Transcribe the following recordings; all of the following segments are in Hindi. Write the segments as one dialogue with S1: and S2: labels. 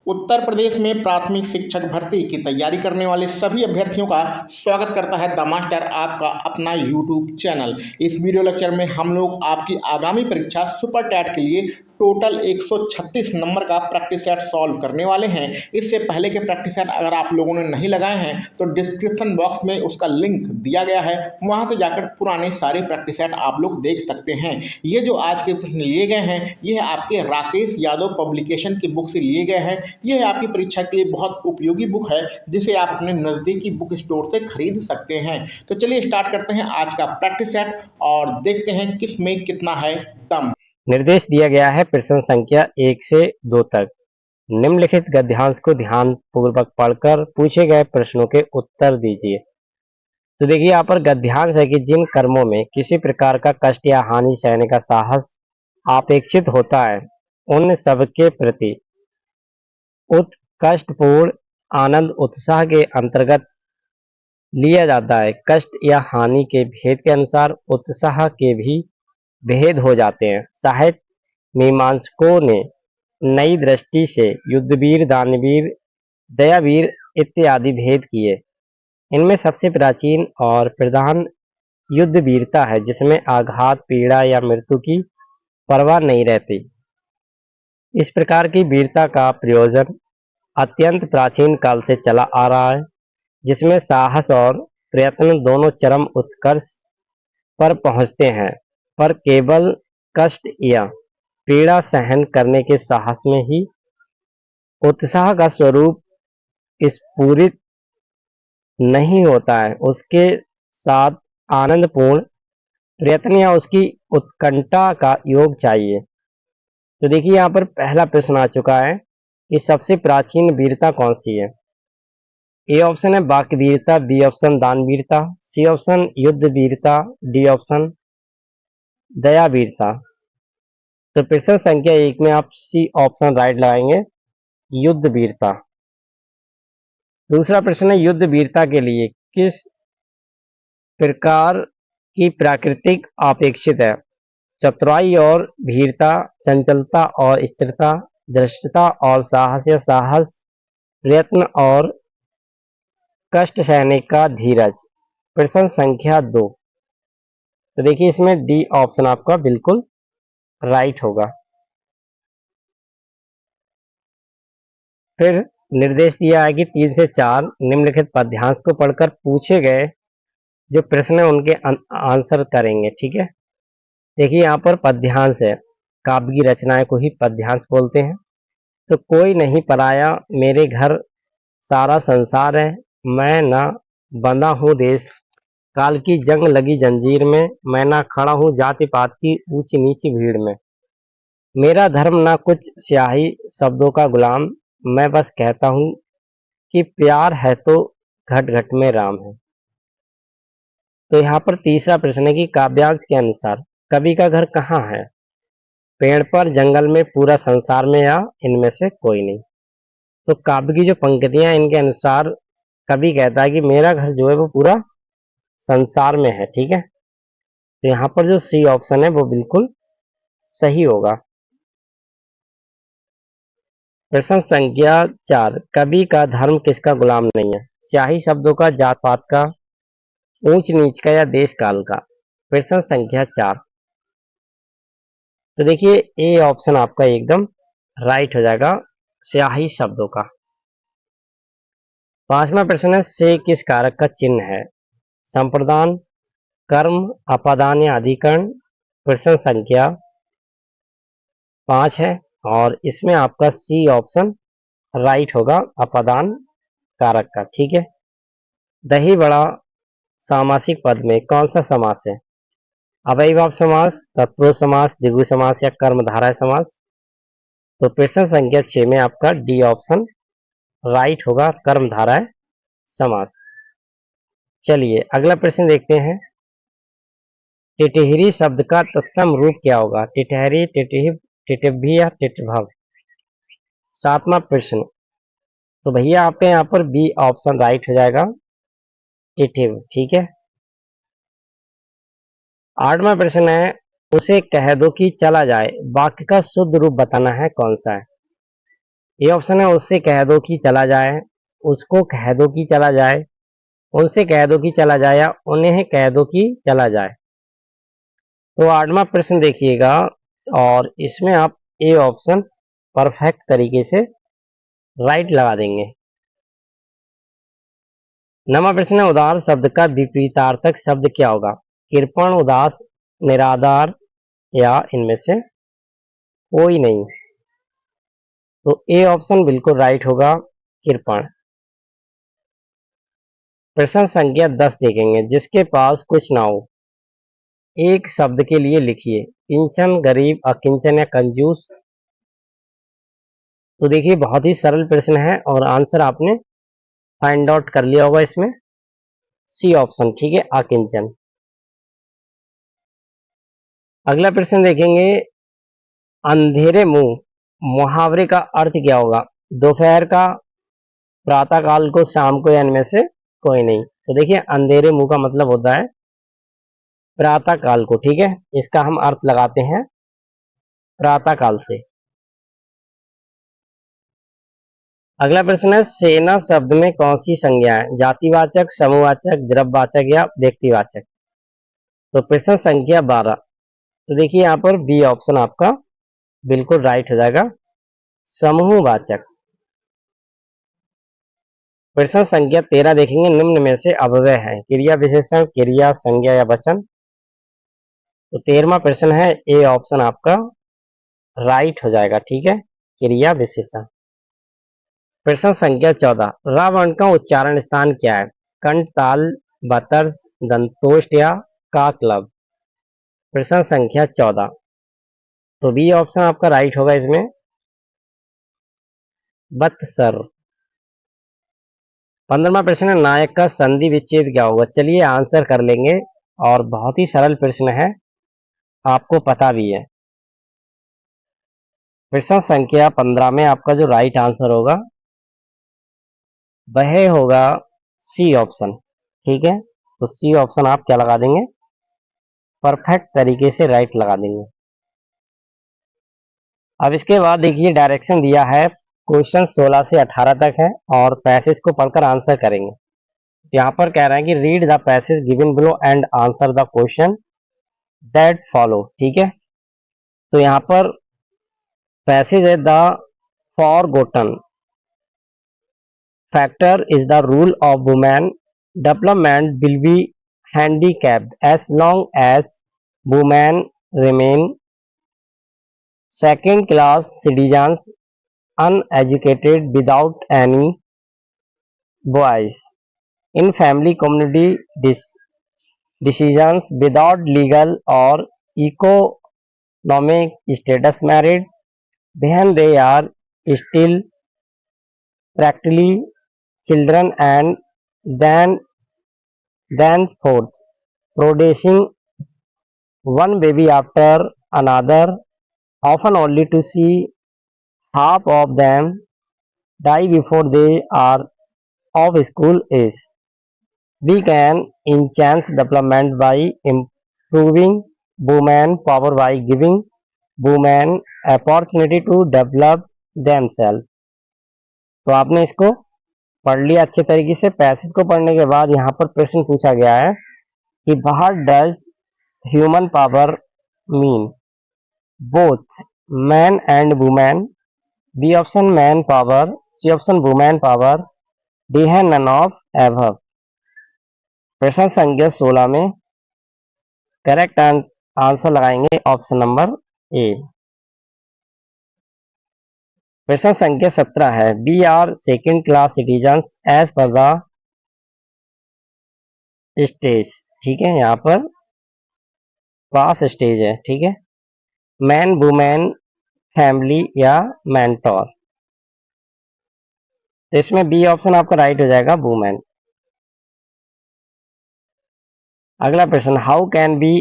S1: उत्तर प्रदेश में प्राथमिक शिक्षक भर्ती की तैयारी करने वाले सभी अभ्यर्थियों का स्वागत करता है द मास्टर आपका अपना यूट्यूब चैनल। इस वीडियो लेक्चर में हम लोग आपकी आगामी परीक्षा सुपर टैट के लिए टोटल 136 नंबर का प्रैक्टिस सेट सॉल्व करने वाले हैं। इससे पहले के प्रैक्टिस सेट अगर आप लोगों ने नहीं लगाए हैं तो डिस्क्रिप्शन बॉक्स में उसका लिंक दिया गया है, वहां से जाकर पुराने सारे प्रैक्टिस सेट आप लोग देख सकते हैं। ये जो आज के प्रश्न लिए गए हैं ये आपके राकेश यादव पब्लिकेशन की बुक से लिए गए हैं। यह आपकी परीक्षा के लिए बहुत उपयोगी बुक है जिसे आप अपने नज़दीकी बुक स्टोर से खरीद सकते हैं। तो चलिए स्टार्ट करते हैं आज का प्रैक्टिस सेट और देखते हैं किस में कितना है दम।
S2: निर्देश दिया गया है प्रश्न संख्या 1 से 2 तक। निम्नलिखित गद्यांश को ध्यान पूर्वक पढ़कर पूछे गए प्रश्नों के उत्तर दीजिए। तो देखिए यहाँ पर गद्यांश है कि जिन कर्मों में किसी प्रकार का कष्ट या हानि सहने का साहस अपेक्षित होता है उन सबके प्रति उत्कष्टपूर्ण आनंद उत्साह के अंतर्गत लिया जाता है। कष्ट या हानि के भेद के अनुसार उत्साह के भी भेद हो जाते हैं। साहित्य मीमांसकों ने नई दृष्टि से युद्धवीर, दानवीर, दयावीर इत्यादि भेद किए। इनमें सबसे प्राचीन और प्रधान युद्ध वीरता है जिसमें आघात, पीड़ा या मृत्यु की परवाह नहीं रहती। इस प्रकार की वीरता का प्रयोजन अत्यंत प्राचीन काल से चला आ रहा है, जिसमें साहस और प्रयत्न दोनों चरम उत्कर्ष पर पहुंचते हैं, पर केवल कष्ट या पीड़ा सहन करने के साहस में ही उत्साह का स्वरूप स्फुरित नहीं होता है। उसके साथ आनंदपूर्ण प्रयत्न या उसकी उत्कंठा का योग चाहिए। तो देखिए यहाँ पर पहला प्रश्न आ चुका है कि सबसे प्राचीन वीरता कौन सी है। ए ऑप्शन है वाक्य वीरता, बी ऑप्शन दान वीरता, सी ऑप्शन युद्ध वीरता, डी ऑप्शन दया वीरता। तो प्रश्न संख्या 1 में आप सी ऑप्शन राइट लगाएंगे, युद्ध वीरता। दूसरा प्रश्न है युद्ध वीरता के लिए किस प्रकार की प्राकृतिक अपेक्षित है। चतुराई और वीरता, चंचलता और स्थिरता, धृष्टता और साहस या साहस, प्रयत्न और कष्ट सहने का धीरज। प्रश्न संख्या 2। तो देखिए इसमें डी ऑप्शन आपका बिल्कुल राइट होगा। फिर निर्देश दिया है कि 3 से 4 निम्नलिखित पद्यांश को पढ़कर पूछे गए जो प्रश्न है उनके आंसर करेंगे। ठीक है, देखिए यहाँ पर पद्यांश है, काव्य की रचनाएं को ही पद्यांश बोलते हैं। तो कोई नहीं पराया मेरे घर सारा संसार है, मैं ना बंधा हूँ देश काल की जंग लगी जंजीर में, मैं ना खड़ा हूँ जाति पात की ऊंची नीची भीड़ में, मेरा धर्म ना कुछ स्याही शब्दों का गुलाम, मैं बस कहता हूँ कि प्यार है तो घट घट में राम है। तो यहाँ पर तीसरा प्रश्न है कि काव्यांश के अनुसार कवि का घर कहाँ है। पेड़ पर, जंगल में, पूरा संसार में या इनमें से कोई नहीं। तो काव्य की जो पंक्तियां इनके अनुसार कवि कहता है कि मेरा घर जो है वो पूरा संसार में है। ठीक है, तो यहाँ पर जो सी ऑप्शन है वो बिल्कुल सही होगा। प्रश्न संख्या 4, कवि का धर्म किसका गुलाम नहीं है। स्याही शब्दों का, जात पात का, ऊंच नीच का या देश काल का। प्रश्न संख्या 4। तो देखिए ए ऑप्शन आपका एकदम राइट हो जाएगा, स्याही शब्दों का। 5वां प्रश्न है से किस कारक का चिन्ह है। संप्रदान, कर्म, अपादान या अधिकरण। प्रश्न संख्या 5 है और इसमें आपका सी ऑप्शन राइट होगा, अपादान कारक का। ठीक है, दही बड़ा सामासिक पद में कौन सा समास है। अवयवाभाव समास, तत्पुरुष समास, द्विगु समास या कर्मधारय समास। तो प्रश्न संख्या 6 में आपका डी ऑप्शन राइट होगा, कर्मधारय समास। चलिए अगला प्रश्न देखते हैं, टिटहरी शब्द का तत्सम रूप क्या होगा। टिटहरी, टिटहिब, टिटभी या टिटभव। 7वां प्रश्न, तो भैया आपके यहाँ पर बी ऑप्शन राइट हो जाएगा, टिटहिब। ठीक है, 8वां प्रश्न है, उसे कह दो कि चला जाए, वाक्य का शुद्ध रूप बताना है, कौन सा है। ए ऑप्शन है उससे कह दो कि चला जाए, उसको कह दो कि चला जाए, उनसे कह दो कि चला जाए, या उन्हें कह दो कि चला जाए। तो 8वां प्रश्न देखिएगा और इसमें आप ए ऑप्शन परफेक्ट तरीके से राइट लगा देंगे। 9वां प्रश्न है उदार शब्द का विपरीतार्थक शब्द क्या होगा? कृपण, उदास, निराधार या इनमें से कोई नहीं। तो ए ऑप्शन बिल्कुल राइट होगा, कृपण। प्रश्न संख्या 10 देखेंगे, जिसके पास कुछ ना हो एक शब्द के लिए लिखिए। किंचन, गरीब, अकिंचन या कंजूस। तो देखिए बहुत ही सरल प्रश्न है और आंसर आपने फाइंड आउट कर लिया होगा इसमें, सी ऑप्शन, ठीक है, अकिंचन। अगला प्रश्न देखेंगे, अंधेरे मुंह मुहावरे का अर्थ क्या होगा? दोपहर का, प्रातः काल को, शाम को या इनमें से कोई नहीं। तो देखिए अंधेरे मुंह का मतलब होता है प्रातः काल को, ठीक है, इसका हम अर्थ लगाते हैं प्रातः काल से। अगला प्रश्न है, सेना शब्द में कौन सी संज्ञा है? जातिवाचक, समूहवाचक, द्रव्यवाचक या व्यक्तिवाचक। तो प्रश्न संख्या 12, तो देखिए यहाँ पर बी ऑप्शन आपका बिल्कुल राइट हो जाएगा, समूहवाचक। प्रश्न संख्या 13 देखेंगे, निम्न में से अव्यय है? क्रिया विशेषण, क्रिया, संज्ञा या वचन। तो 13वां प्रश्न है, ए ऑप्शन आपका राइट हो जाएगा, ठीक है, क्रिया विशेषण। प्रश्न संख्या 14, रा वर्ण का उच्चारण स्थान क्या है? कंठ, ताल, बतर्स, दंतोष्ठ या काकलब। प्रश्न संख्या 14, तो बी ऑप्शन आपका राइट होगा इसमें, बत्सर। 15वां प्रश्न है, नायक का संधि विच्छेद क्या होगा? चलिए आंसर कर लेंगे और बहुत ही सरल प्रश्न है, आपको पता भी है। प्रश्न संख्या 15 में आपका जो राइट आंसर होगा वह होगा सी ऑप्शन, ठीक है। तो सी ऑप्शन आप क्या लगा देंगे? परफेक्ट तरीके से राइट लगा देंगे। अब इसके बाद देखिए डायरेक्शन दिया है, क्वेश्चन 16 से 18 तक है और पैसेज को पढ़कर आंसर करेंगे। यहाँ पर कह रहा है कि read the passage given below and answer the question that follow, ठीक है। तो यहाँ पर पैसेज है, the forgotten factor is the rule of women development will be handicapped as long as women remain second class citizens, uneducated, without any voice in family community decisions, without legal or economic status, married when they are still practically children, and thenceforth producing one baby after another, often only to see half of them die before they are of school age. We can enhance development by improving women power, by giving women opportunity to develop themselves. तो आपने इसको पढ़ लिया अच्छे तरीके से। पैसेज को पढ़ने के बाद यहाँ पर प्रश्न पूछा गया है कि what does human power mean, both man and women. B option man power, C option women power, D है नन ऑफ एबव। प्रश्न संख्या 16 में करेक्ट आंसर लगाएंगे ऑप्शन नंबर ए। प्रश्न संख्या 17 है, B are second class citizens as पर द स्टेज, ठीक है, यहाँ पर क्लास स्टेज है, ठीक है, मैन, वुमेन, फैमिली या मेंटोर। तो इसमें बी ऑप्शन आपका राइट हो जाएगा, वुमेन। अगला प्रश्न, how can be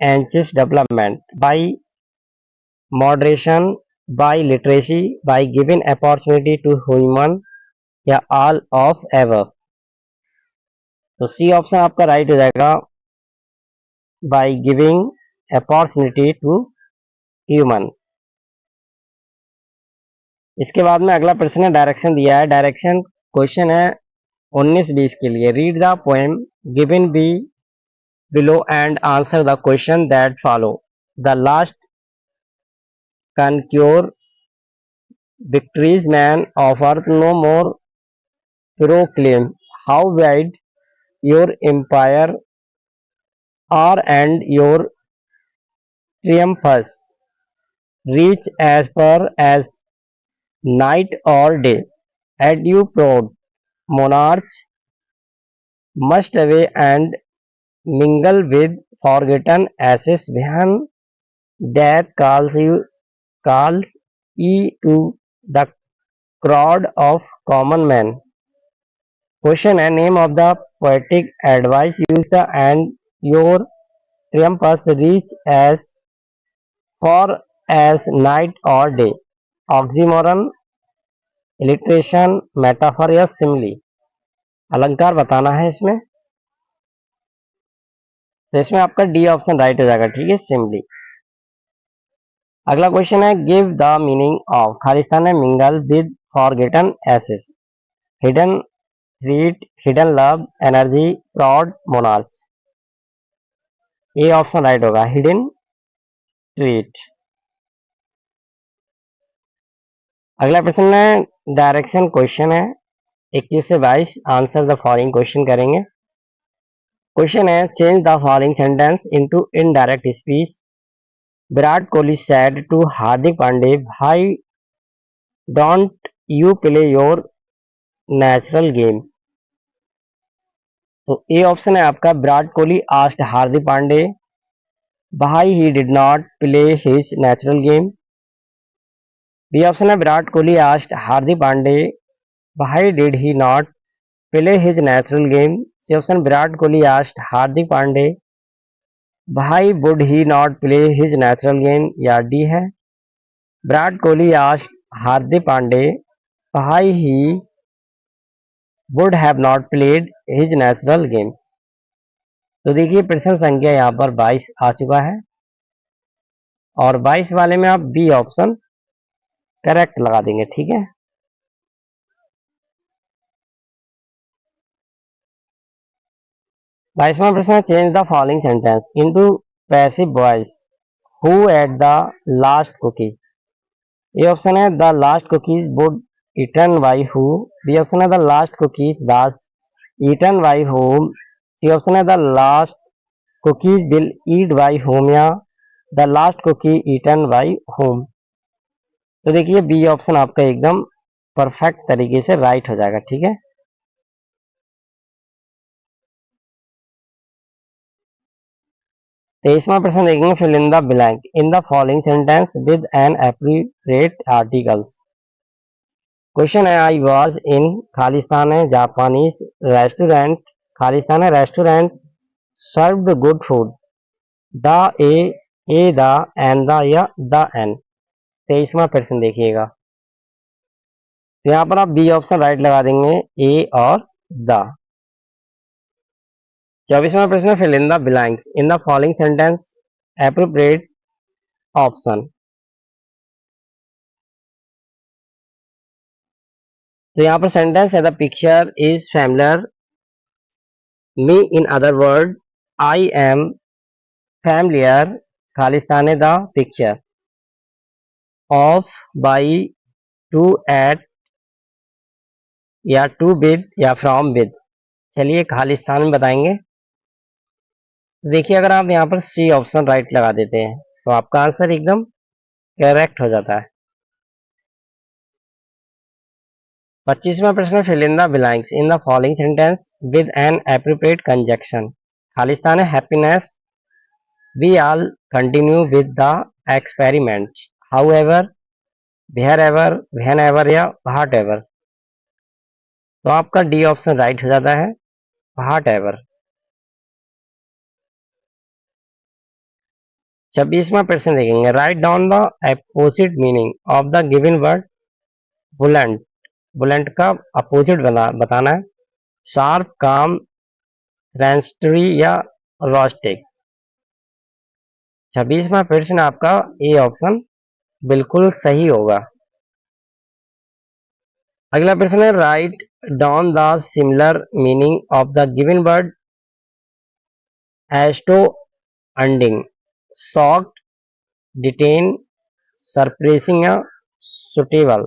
S2: enhance development? By moderation, by literacy, by giving opportunity to human या ऑल ऑफ एवर। तो सी ऑप्शन आपका राइट हो जाएगा, by giving opportunity to human. इसके बाद में अगला प्रश्न है, डायरेक्शन दिया है। डायरेक्शन क्वेश्चन है 19-20 के लिए। Read the poem given be below and answer the question that follow. The last conquer victories man of earth no more proclaim how wide your empire are and your triumphs reach as far as night or day. At you proud monarchs must away and mingle with forgotten ashes when death calls ye to the crowd of common men. Question and name of the poetic advice used and your triumphs reach as far as night or day. Oxymoron, illiteration, metaphor या simile. अलंकार बताना है इसमें, तो इसमें आपका डी ऑप्शन राइट हो जाएगा। ठीक है, सिमली। अगला क्वेश्चन है, गिव द मीनिंग ऑफ खालिस्तान है mingle with forgotten aces, hidden threat, hidden love, energy, prod, monarch. ये ऑप्शन राइट होगा, हिडन ट्रीट। अगला प्रश्न है, डायरेक्शन क्वेश्चन है 21 से 22। आंसर द फॉलोइंग क्वेश्चन करेंगे। क्वेश्चन है, change the following sentence into indirect speech. Virat Kohli said to Hardik Pandey, भाई don't you play your natural game. तो ए ऑप्शन है आपका, विराट कोहली आस्क्ड हार्दिक पांडे भाई he did not play his natural game. B option है, विराट कोहली आस्क्ड हार्दिक पांडे भाई did he not play his natural game. C option, Virat Kohli asked Hardik Pandey भाई would he not play his natural game. या डी है, विराट कोहली आस्क्ड हार्दिक पांडे भाई he would have not played his natural game. तो देखिए प्रश्न संख्या यहाँ पर 22 आ चुका है और 22 वाले में आप बी ऑप्शन करेक्ट लगा देंगे। ठीक है, 22वां प्रश्न, change the following sentence into passive voice. Who ate the last cookie. A option है, the last cookies would eaten by who. B option है, the last cookies was eaten by whom. C option है, the last cookies will eat by whom. या the last cookie eaten by whom. तो देखिए बी ऑप्शन आपका एकदम परफेक्ट तरीके से राइट हो जाएगा। ठीक है, 23वां प्रश्न देखेंगे, fill in the blank in the following sentence with an appropriate articles. Question है, आई वॉज इन खालिस्तान है जापानीज रेस्टोरेंट, खालिस्तान है restaurant served good food. The A the an the या द एन। 23वां प्रश्न देखिएगा, तो यहाँ पर आप बी ऑप्शन राइट लगा देंगे, ए और द। 24वां प्रश्न, fill in the blanks in the following sentence appropriate option. तो यहाँ पर सेंटेंस है, the picture is familiar me, in other word I am familiar, खालिस्तान the picture of by to at या टू विद या फ्रॉम विद। चलिए खालिस्तान में बताएंगे। तो देखिए अगर आप यहाँ पर सी ऑप्शन राइट लगा देते हैं तो आपका आंसर एकदम करेक्ट हो जाता है। 25वां प्रश्न, fill in the blanks in the following sentence with an appropriate conjunction. खालिस्तान है happiness, we all continue with the experiment, however, wherever, whenever या व्हाट एवर। तो आपका डी ऑप्शन राइट हो जाता है, व्हाट एवर। 26वां प्रश्न देखेंगे, write down the opposite meaning of the given word बुलेंट। बुलेंट का अपोजिट बताना है, शार्प, काम, रेंस्टरी या रोस्टिक। 26वां प्रश्न आपका ए ऑप्शन बिल्कुल सही होगा। अगला प्रश्न है write down the similar meaning of the given word astounding, shocked, detain, surprising या सुटेबल।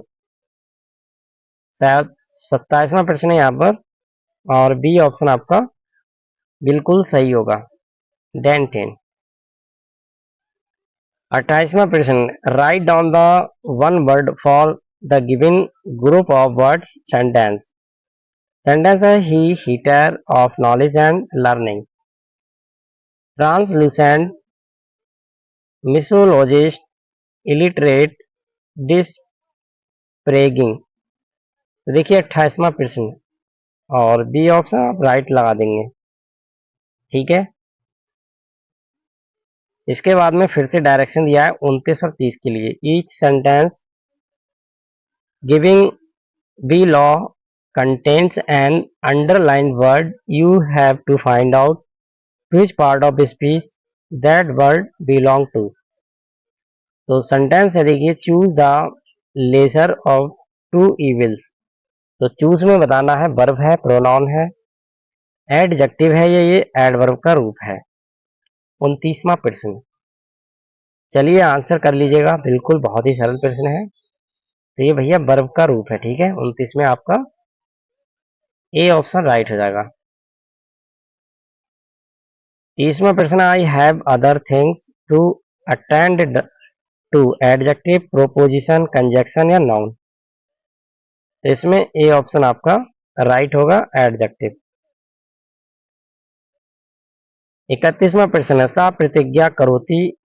S2: शायद 27वां प्रश्न है यहाँ पर, और बी ऑप्शन आपका बिल्कुल सही होगा, डेंटेन। 28वां प्रश्न write down the one word for the given group of words sentence. Sentence है he hater of knowledge and learning, translucent, misologist, illiterate, disparaging. तो देखिए 28वां प्रश्न और बी ऑप्शन आप राइट लगा देंगे, ठीक है। इसके बाद में फिर से डायरेक्शन दिया है 29 और 30 के लिए। Each sentence giving below contains an underlined word. You have to find out which part of speech that word belong to. तो सेंटेंस है देखिए choose the lesser of two evils. तो चूज में बताना है, वर्ब है, प्रोनाउन है, एडजेक्टिव है, ये एडवर्ब का रूप है। 29वां प्रश्न, चलिए आंसर कर लीजिएगा, बिल्कुल बहुत ही सरल प्रश्न है। तो ये भैया वर्ब का रूप है, ठीक है। 29 में आपका ए ऑप्शन राइट हो जाएगा। 30वां प्रश्न, I have other things to attend to, adjective, preposition, conjunction या नाउन। तो इसमें ए ऑप्शन आपका राइट होगा, एडजेक्टिव। 31वां प्रश्न है सा प्रतिज्ञा करोति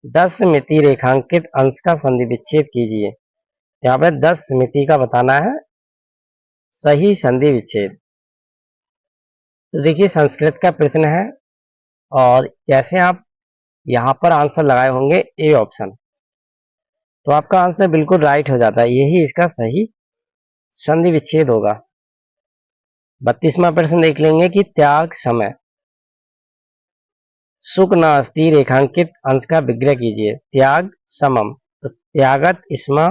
S2: 10 मिति रेखांकित अंश का संधि विच्छेद कीजिए। यहाँ पे 10 मिति का बताना है सही संधि विच्छेद। तो देखिए संस्कृत का प्रश्न है और जैसे आप यहाँ पर आंसर लगाए होंगे ए ऑप्शन, तो आपका आंसर बिल्कुल राइट हो जाता है, यही इसका सही संधि विच्छेद होगा। 32वां प्रश्न देख लेंगे कि त्याग समय सुख न अस्थि रेखांकित अंश का विग्रह कीजिए। त्याग समम, तो त्यागत इसमा,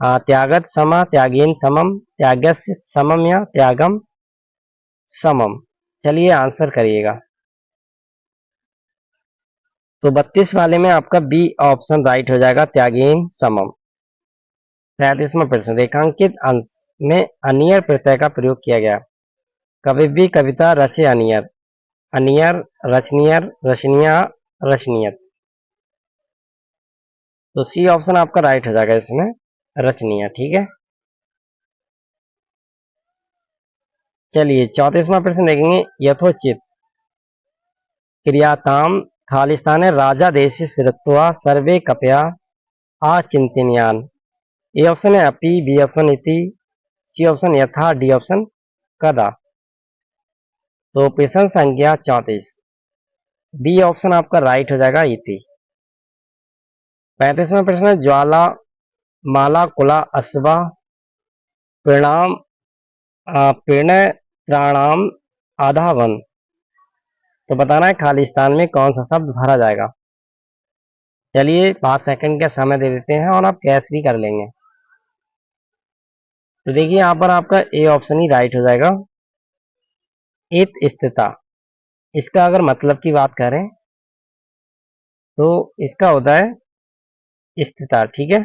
S2: त्यागत समा, त्यागेन समम, त्यागस्य समम या त्यागम समम। चलिए आंसर करिएगा। तो 32 वाले में आपका बी ऑप्शन राइट हो जाएगा, त्यागेन समम। 33वां प्रश्न रेखांकित अंश में अनियर प्रत्यय का प्रयोग किया गया। कवि भी कविता रचे अनियर, अनियर, रचनियर, रचनिया, रचनियत। तो सी ऑप्शन आपका राइट हो जाएगा इसमें, रचनिया, ठीक है। चलिए 34वां प्रश्न देखेंगे यथोचित क्रियाताम खालिस्तान राजा देश श्रुत्वा सर्वे कपया आचिंतनयान। ए ऑप्शन है अपि, बी ऑप्शन इति, सी ऑप्शन यथा, डी ऑप्शन कदा। तो प्रश्न संख्या 34 बी ऑप्शन आपका राइट हो जाएगा, इति। 35वां प्रश्न ज्वाला माला कुला अस्वा प्रणाम प्रणय प्राणाम आधावन। तो बताना है खालिस्तान में कौन सा शब्द भरा जाएगा। चलिए 5 सेकंड का समय दे देते हैं और आप कैश भी कर लेंगे। तो देखिए यहाँ पर आपका ए ऑप्शन ही राइट हो जाएगा, इत स्थिता। इसका अगर मतलब की बात करें तो इसका होता है स्थिता, ठीक है।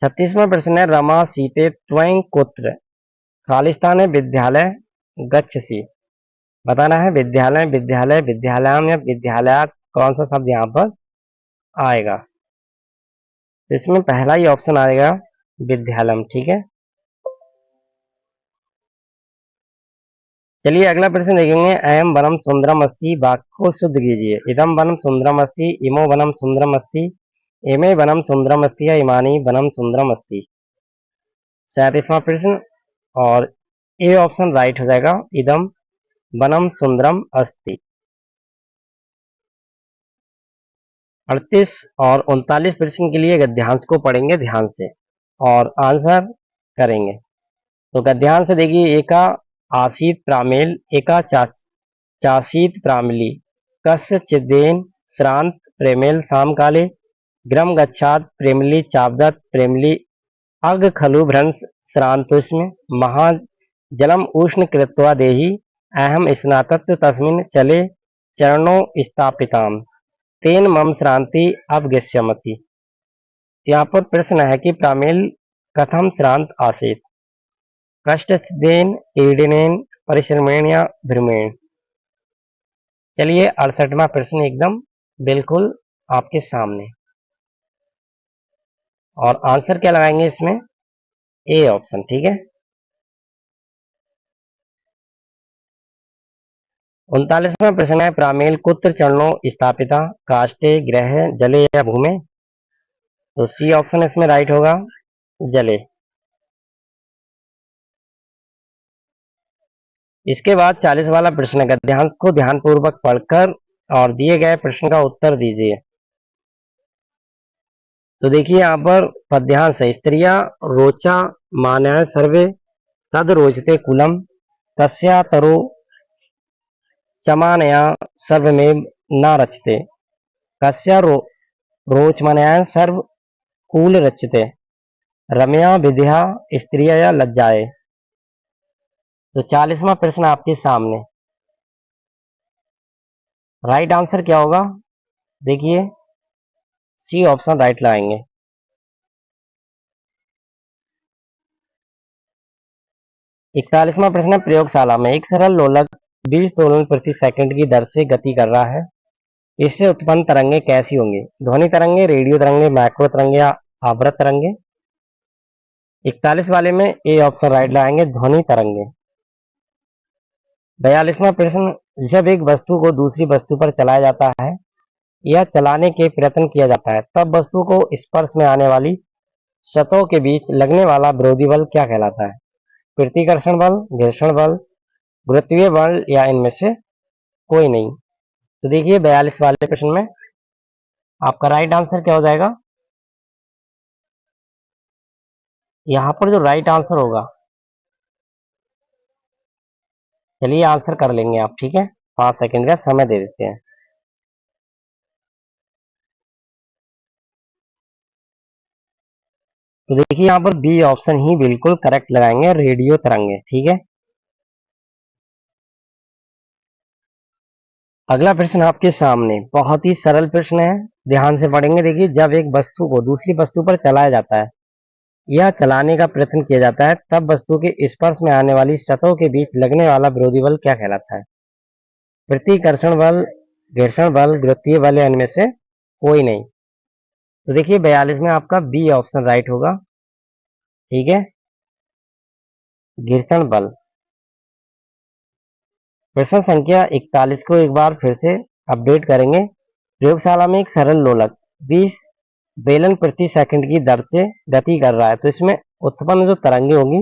S2: 36वां प्रश्न है रमा सीते त्वं कुत्र खालिस्तान विद्यालय गच्छसि। बताना है विद्यालय, विद्यालय, विद्यालयम या विद्यालयात, कौन सा शब्द यहाँ पर आएगा। तो इसमें पहला ही ऑप्शन आएगा विद्यालयम, ठीक है। चलिए अगला प्रश्न देखेंगे अयम वनम सुंदरम अस्ति, वाक्य को शुद्ध कीजिए। इदम वनम सुंदरम अस्ति, इमो वनम सुंदरम अस्ति, इमे वनम सुंदरम अस्ति या इमानी वनम सुंदरम अस्ति। 37वां प्रश्न और ए ऑप्शन राइट हो जाएगा, इदम वनम सुंदरम अस्ति। 38 और 39 प्रश्न के लिए गद्यांश को पढ़ेंगे ध्यान से और आंसर करेंगे। तो गद्यांश देखिए, एका आसीत प्रामेल, एका चासीत प्रामली, कस्य चिदेन श्रांत प्रेमेल शाम काले, ग्रम गच्छात् प्रेमली चावदत् प्रेमली अग खलु भ्रंश श्रांतुष्म महा जलम उष्ण कृत्वा देहि अहम स्नातत्व तस्मिन् चले चरणों स्थापिताम तेन मम श्रांति अवगस्यमति। यहाँ पर प्रश्न है कि प्रामेल कथम श्रांत आसीत, कष्टस्तेन ईडिनेन परिश्रमेण या भ्रमेण। चलिए 68वां प्रश्न एकदम बिल्कुल आपके सामने, और आंसर क्या लगाएंगे इसमें, ए ऑप्शन, ठीक है। 39वां प्रश्न है प्रामेल कुत्र चरणों स्थापिता, काष्ठे ग्रह जले या भूमे। तो सी ऑप्शन इसमें राइट होगा, जले। इसके बाद 40 वाला प्रश्न का गद्यांश को ध्यानपूर्वक पढ़कर और दिए गए प्रश्न का उत्तर दीजिए। तो देखिए यहाँ पर पद्यांश है, स्त्रिया रोचा मान्य सर्वे तद रोचते कुलम तस्या तरो चमानया सर्वमेव न रचते कस्या रोचमानया सर्व कूल रचते रम्या विद्या स्त्रिया लज्जाए। तो 40वां प्रश्न आपके सामने, राइट आंसर क्या होगा, देखिए सी ऑप्शन राइट लगाएंगे। 41वां प्रश्न, प्रयोगशाला में एक सरल लोलक 20 दोलन प्रति सेकंड की दर से गति कर रहा है, इससे उत्पन्न तरंगे कैसी होंगी, ध्वनि तरंगे, रेडियो तरंगे, माइक्रो तरंगे या आवृत तरंगे। 41 वाले में ए ऑप्शन राइट लगाएंगे, ध्वनि तरंगे। 42वां प्रश्न, जब एक वस्तु को दूसरी वस्तु पर चलाया जाता है या चलाने के प्रयत्न किया जाता है तब वस्तु को स्पर्श में आने वाली सतहों के बीच लगने वाला विरोधी बल क्या कहलाता है, प्रतिकर्षण बल, घर्षण बल, गुरुत्वीय बल या इनमें से कोई नहीं। तो देखिए 42 वाले प्रश्न में आपका राइट आंसर क्या हो जाएगा, यहाँ पर जो राइट आंसर होगा, चलिए आंसर कर लेंगे आप, ठीक है, 5 सेकंड का समय दे देते हैं। तो देखिए यहाँ पर बी ऑप्शन ही बिल्कुल करेक्ट लगाएंगे, रेडियो तरंगे, ठीक है। अगला प्रश्न आपके सामने बहुत ही सरल प्रश्न है, ध्यान से पढ़ेंगे। देखिए, जब एक वस्तु को दूसरी वस्तु पर चलाया जाता है या चलाने का प्रयत्न किया जाता है तब वस्तु के स्पर्श में आने वाली सतहों के बीच लगने वाला विरोधी बल क्या कहलाता है, प्रतिकर्षण बल, घर्षण बल, गुरुत्वीय बल या इनमें से कोई नहीं। तो देखिए 42 में आपका बी ऑप्शन राइट होगा, ठीक है, घर्षण बल। प्रश्न संख्या 41 को एक बार फिर से अपडेट करेंगे। प्रयोगशाला में एक सरल लोलक 20 बेलन प्रति सेकंड की दर से गति कर रहा है, तो इसमें उत्पन्न जो तरंगे होंगी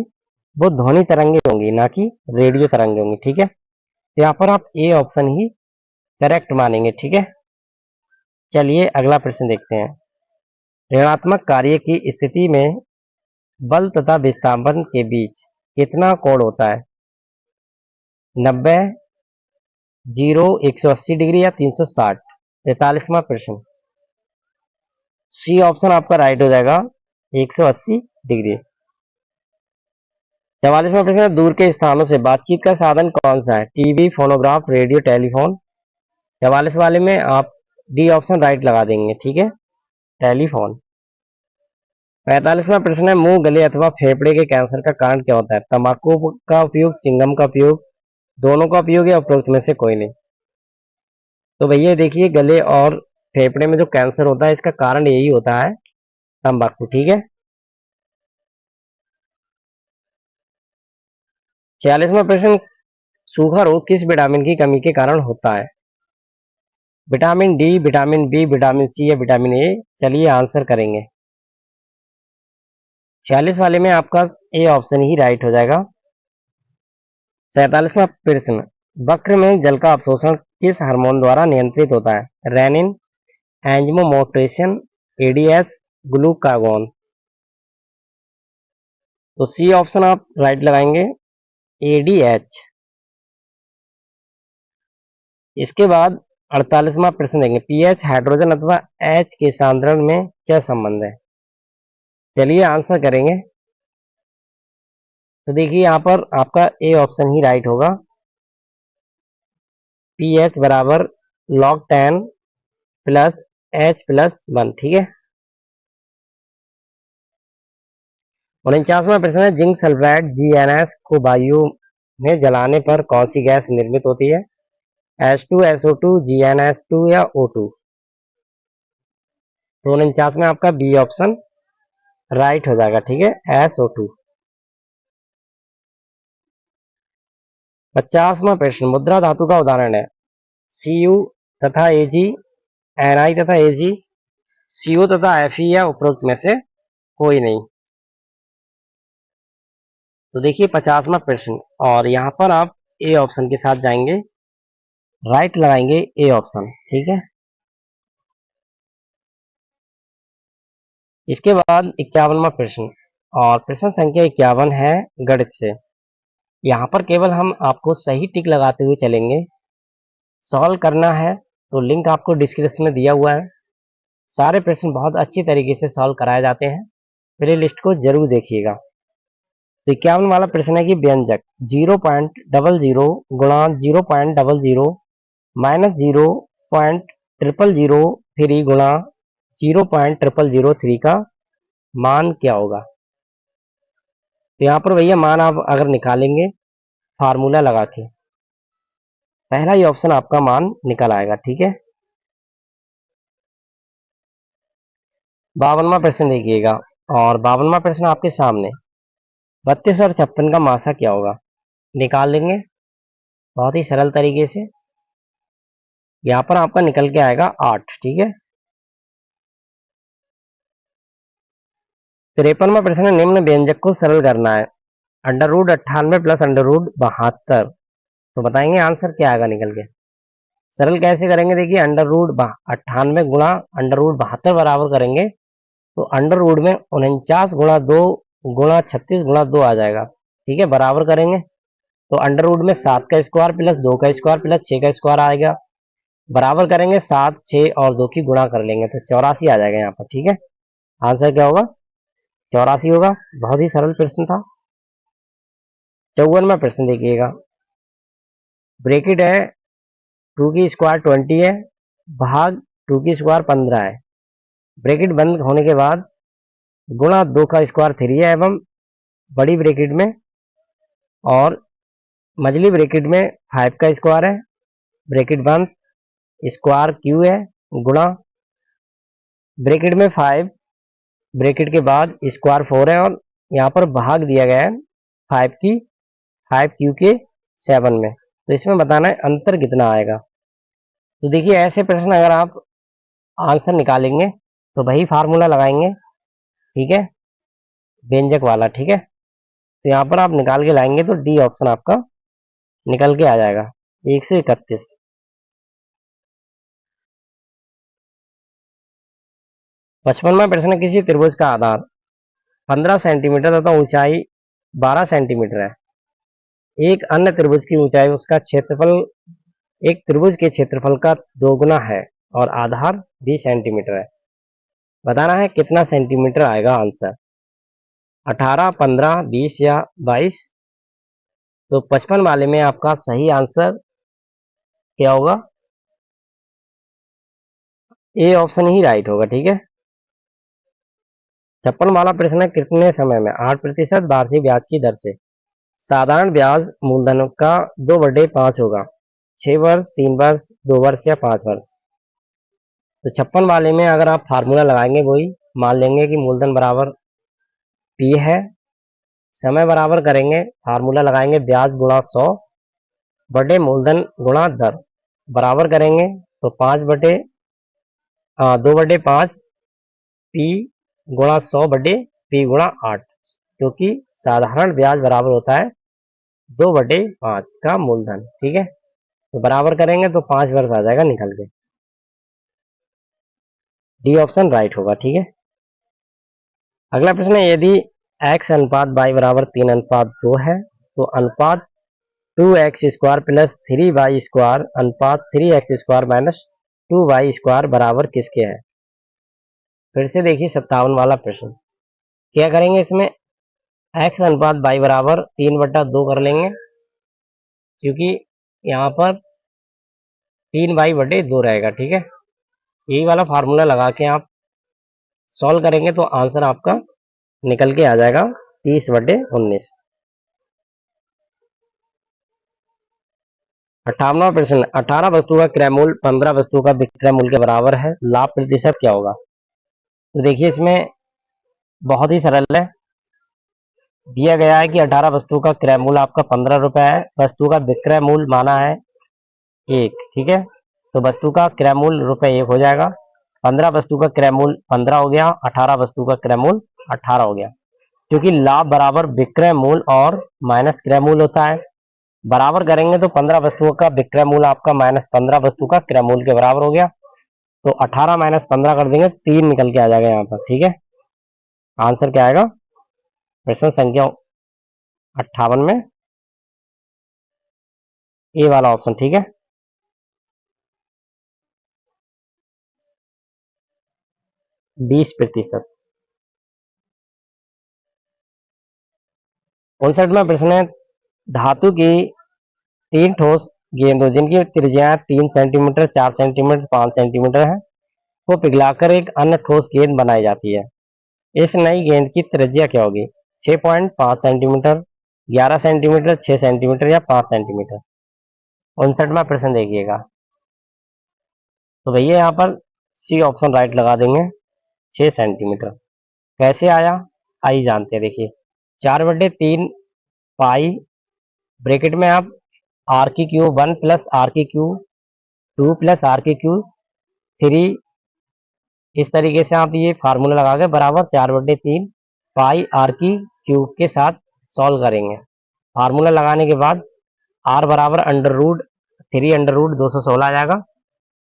S2: वो ध्वनि तरंगे होंगी, ना कि रेडियो तरंगे होंगी, ठीक है। तो यहाँ पर आप ए ऑप्शन ही करेक्ट मानेंगे, ठीक है। चलिए अगला प्रश्न देखते हैं। ऋणात्मक कार्य की स्थिति में बल तथा विस्थापन के बीच कितना कोण होता है, 90, 0, 180 डिग्री या 360। 43वां प्रश्न, सी ऑप्शन आपका राइट हो जाएगा, 180 डिग्री। 44वां प्रश्न, दूर के स्थानों से बातचीत का साधन कौन सा है, टीवी, फोनोग्राफ, रेडियो, टेलीफोन। 44 वाले में आप डी ऑप्शन राइट लगा देंगे, ठीक है, टेलीफोन। 45वां प्रश्न है, मुंह, गले अथवा फेफड़े के कैंसर का कारण क्या होता है, तंबाकू का उपयोग, चिंगम का उपयोग, दोनों का उपयोग या उपरोक्त में से कोई नहीं। तो भैया देखिए, गले और फेफड़े में जो कैंसर होता है इसका कारण यही होता है तंबाकू, ठीक है। 46वां प्रश्न, सूखा रोग किस विटामिन की कमी के कारण होता है, vitamin D, vitamin B, vitamin C या विटामिन ए। चलिए आंसर करेंगे। 46 वाले में आपका ए ऑप्शन ही राइट हो जाएगा। 47वां प्रश्न, वक्र में जल का अवशोषण किस हार्मोन द्वारा नियंत्रित होता है, रेनिन, एंजियोमोटेशन, एडीएस, ग्लूकागोन। तो सी ऑप्शन आप राइट लगाएंगे, एडीएच। इसके बाद 48वां प्रश्न देंगे, पीएच हाइड्रोजन अथवा एच के सांद्रण में क्या संबंध है? चलिए आंसर करेंगे। तो देखिए यहाँ पर आपका ए ऑप्शन ही राइट होगा, पीएच बराबर log 10 प्लस एच प्लस 1। ठीक है। 49वां प्रश्न है, जिंक सल्फाइड GnS को वायु में जलाने पर कौन सी गैस निर्मित होती है? H2, SO2, GnS2 या O2? तो 49 में आपका बी ऑप्शन राइट हो जाएगा। ठीक है, SO2। 50वां प्रश्न, मुद्रा धातु का उदाहरण है Cu तथा Ag, Ni तथा Ag, CO तथा Fe या उपरोक्त में से कोई नहीं। तो देखिए 50वां प्रश्न, और यहाँ पर आप ए ऑप्शन के साथ जाएंगे, राइट लगाएंगे ए ऑप्शन। ठीक है। इसके बाद 51वां प्रश्न, और प्रश्न संख्या 51 है गणित से। यहाँ पर केवल हम आपको सही टिक लगाते हुए चलेंगे। सॉल्व करना है तो लिंक आपको डिस्क्रिप्शन में दिया हुआ है। सारे प्रश्न बहुत अच्छी तरीके से सॉल्व कराए जाते हैं, प्ले लिस्ट को जरूर देखिएगा। तो 51 वाला प्रश्न है कि व्यंजक 0.00 गुणा 0.00 माइनस 0.0003 गुणा 0.0003 का मान क्या होगा? तो यहाँ पर भैया मान आप अगर निकालेंगे फार्मूला लगा के, पहला ही ऑप्शन आपका मान निकल आएगा। ठीक है। 52वां प्रश्न देखिएगा, और 52वां प्रश्न आपके सामने, 32 और 56 का मासा क्या होगा? निकाल लेंगे बहुत ही सरल तरीके से। यहाँ पर आपका निकल के आएगा 8। ठीक है। 53वां प्रश्न, निम्न व्यंजक को सरल करना है, √98 प्लस √72। तो बताएंगे आंसर क्या आएगा निकल के। सरल कैसे करेंगे? देखिए √98 गुणा √72 बराबर करेंगे तो अंडर रूट में 49 गुणा 2 गुणा 36 गुणा 2 आ जाएगा। ठीक है। बराबर करेंगे तो अंडर रूट में 7 का स्क्वायर प्लस 2 का स्क्वायर प्लस 6 का स्क्वायर आएगा। बराबर करेंगे 7, 6 और 2 की गुणा कर लेंगे तो 84 आ जाएगा यहाँ पर। ठीक है। आंसर क्या होगा? 84 होगा। बहुत ही सरल प्रश्न था। 54वां प्रश्न देखिएगा, ब्रैकेट है 2 की स्क्वायर 20 है भाग 2 की स्क्वायर 15 है। ब्रैकेट बंद होने के बाद गुणा 2 का स्क्वायर 3 है एवं बड़ी ब्रैकेट में और मझली ब्रैकेट में 5 का स्क्वायर है। ब्रैकेट बंद, स्क्वायर क्यू है गुणा ब्रैकेट में 5, ब्रैकेट के बाद स्क्वायर 4 है और यहाँ पर भाग दिया गया है 5 क्यू के 7 में। तो इसमें बताना है अंतर कितना आएगा। तो देखिए ऐसे प्रश्न अगर आप आंसर निकालेंगे तो वही फार्मूला लगाएंगे। ठीक है, व्यंजक वाला। ठीक है। तो यहाँ पर आप निकाल के लाएंगे तो डी ऑप्शन आपका निकल के आ जाएगा 131। 55वां प्रश्न, किसी त्रिभुज का आधार 15 सेंटीमीटर तथा ऊंचाई 12 सेंटीमीटर है। एक अन्य त्रिभुज की ऊंचाई उसका क्षेत्रफल एक त्रिभुज के क्षेत्रफल का 2 गुना है और आधार 20 सेंटीमीटर है। बताना है कितना सेंटीमीटर आएगा आंसर, 18, 15, 20 या 22। तो 55 वाले में आपका सही आंसर क्या होगा? ए ऑप्शन ही राइट होगा। ठीक है। 56 वाला प्रश्न है, कितने समय में 8% वार्षिक ब्याज की दर से साधारण ब्याज मूलधन का 2/5 होगा? 6 वर्ष, 3 वर्ष, 2 वर्ष या 5 वर्ष? तो 56 वाले में अगर आप फार्मूला लगाएंगे वही मान लेंगे कि मूलधन बराबर पी है, समय बराबर करेंगे फार्मूला लगाएंगे ब्याज गुणा 100 बटे मूलधन गुणा दर, बराबर करेंगे तो 2/5 पी गुणा 100 बटे पी गुणा 8, क्योंकि साधारण ब्याज बराबर होता है 2/5 का मूलधन। ठीक है। तो बराबर करेंगे तो 5 वर्ष आ जाएगा निकल के। डी ऑप्शन राइट होगा। ठीक है। अगला प्रश्न है, यदि x अनुपात y बराबर 3 अनुपात 2 है तो अनुपात 2x² प्लस 3y² अनुपात 3x² माइनस 2y² बराबर किसके है। फिर से देखिए 57 वाला प्रश्न। क्या करेंगे, इसमें x अनुपात y बराबर 3/2 कर लेंगे, क्योंकि यहाँ पर 3y/2 रहेगा। ठीक है, यही वाला फार्मूला लगा के आप सॉल्व करेंगे तो आंसर आपका निकल के आ जाएगा 30/19। 58वां प्रश्न, 18 वस्तु का क्रय मूल्य 15 वस्तु का विक्रय मूल्य के बराबर है, लाभ प्रतिशत क्या होगा। तो देखिए इसमें बहुत ही सरल है, दिया गया है कि 18 वस्तु का क्रय मूल्य आपका 15 रुपए है, वस्तु का विक्रय मूल्य माना है 1। ठीक है, तो वस्तु का क्रय मूल्य ₹1 हो जाएगा। 15 वस्तु का क्रय मूल्य 15 हो गया, 18 वस्तु का क्रय मूल्य 18 हो गया, क्योंकि लाभ बराबर विक्रय मूल्य और माइनस क्रय मूल्य होता है। बराबर करेंगे तो 15 वस्तुओं का विक्रय मूल्य आपका माइनस 15 वस्तु का क्रय मूल्य के बराबर हो गया, तो 18 माइनस 15 कर देंगे, 3 निकल के आ जाएगा यहाँ पर। ठीक है, आंसर क्या आएगा प्रश्न संख्या 58 में ए वाला ऑप्शन। ठीक है, 20%। 59वां प्रश्न है, धातु की 3 ठोस गेंदों जिनकी त्रिज्या 3 सेंटीमीटर, 4 सेंटीमीटर, 5 सेंटीमीटर है, को पिघलाकर एक अन्य ठोस गेंद बनाई जाती है। इस नई गेंद की त्रिज्या क्या होगी, 6.5 सेंटीमीटर, 11 सेंटीमीटर, 6 सेंटीमीटर या 5 सेंटीमीटर। 59वां प्रश्न देखिएगा, तो भैया यहाँ पर सी ऑप्शन राइट लगा देंगे, 6 सेंटीमीटर। कैसे आया आइए जानते हैं। देखिए 4/3 पाई ब्रैकेट में आप r³ 1 plus r³2 plus r³ 3, इस तरीके से आप ये फार्मूला लगा के बराबर 4/3 पाई r³ के साथ सॉल्व करेंगे। फार्मूला लगाने के बाद r बराबर √3√216 आ जाएगा,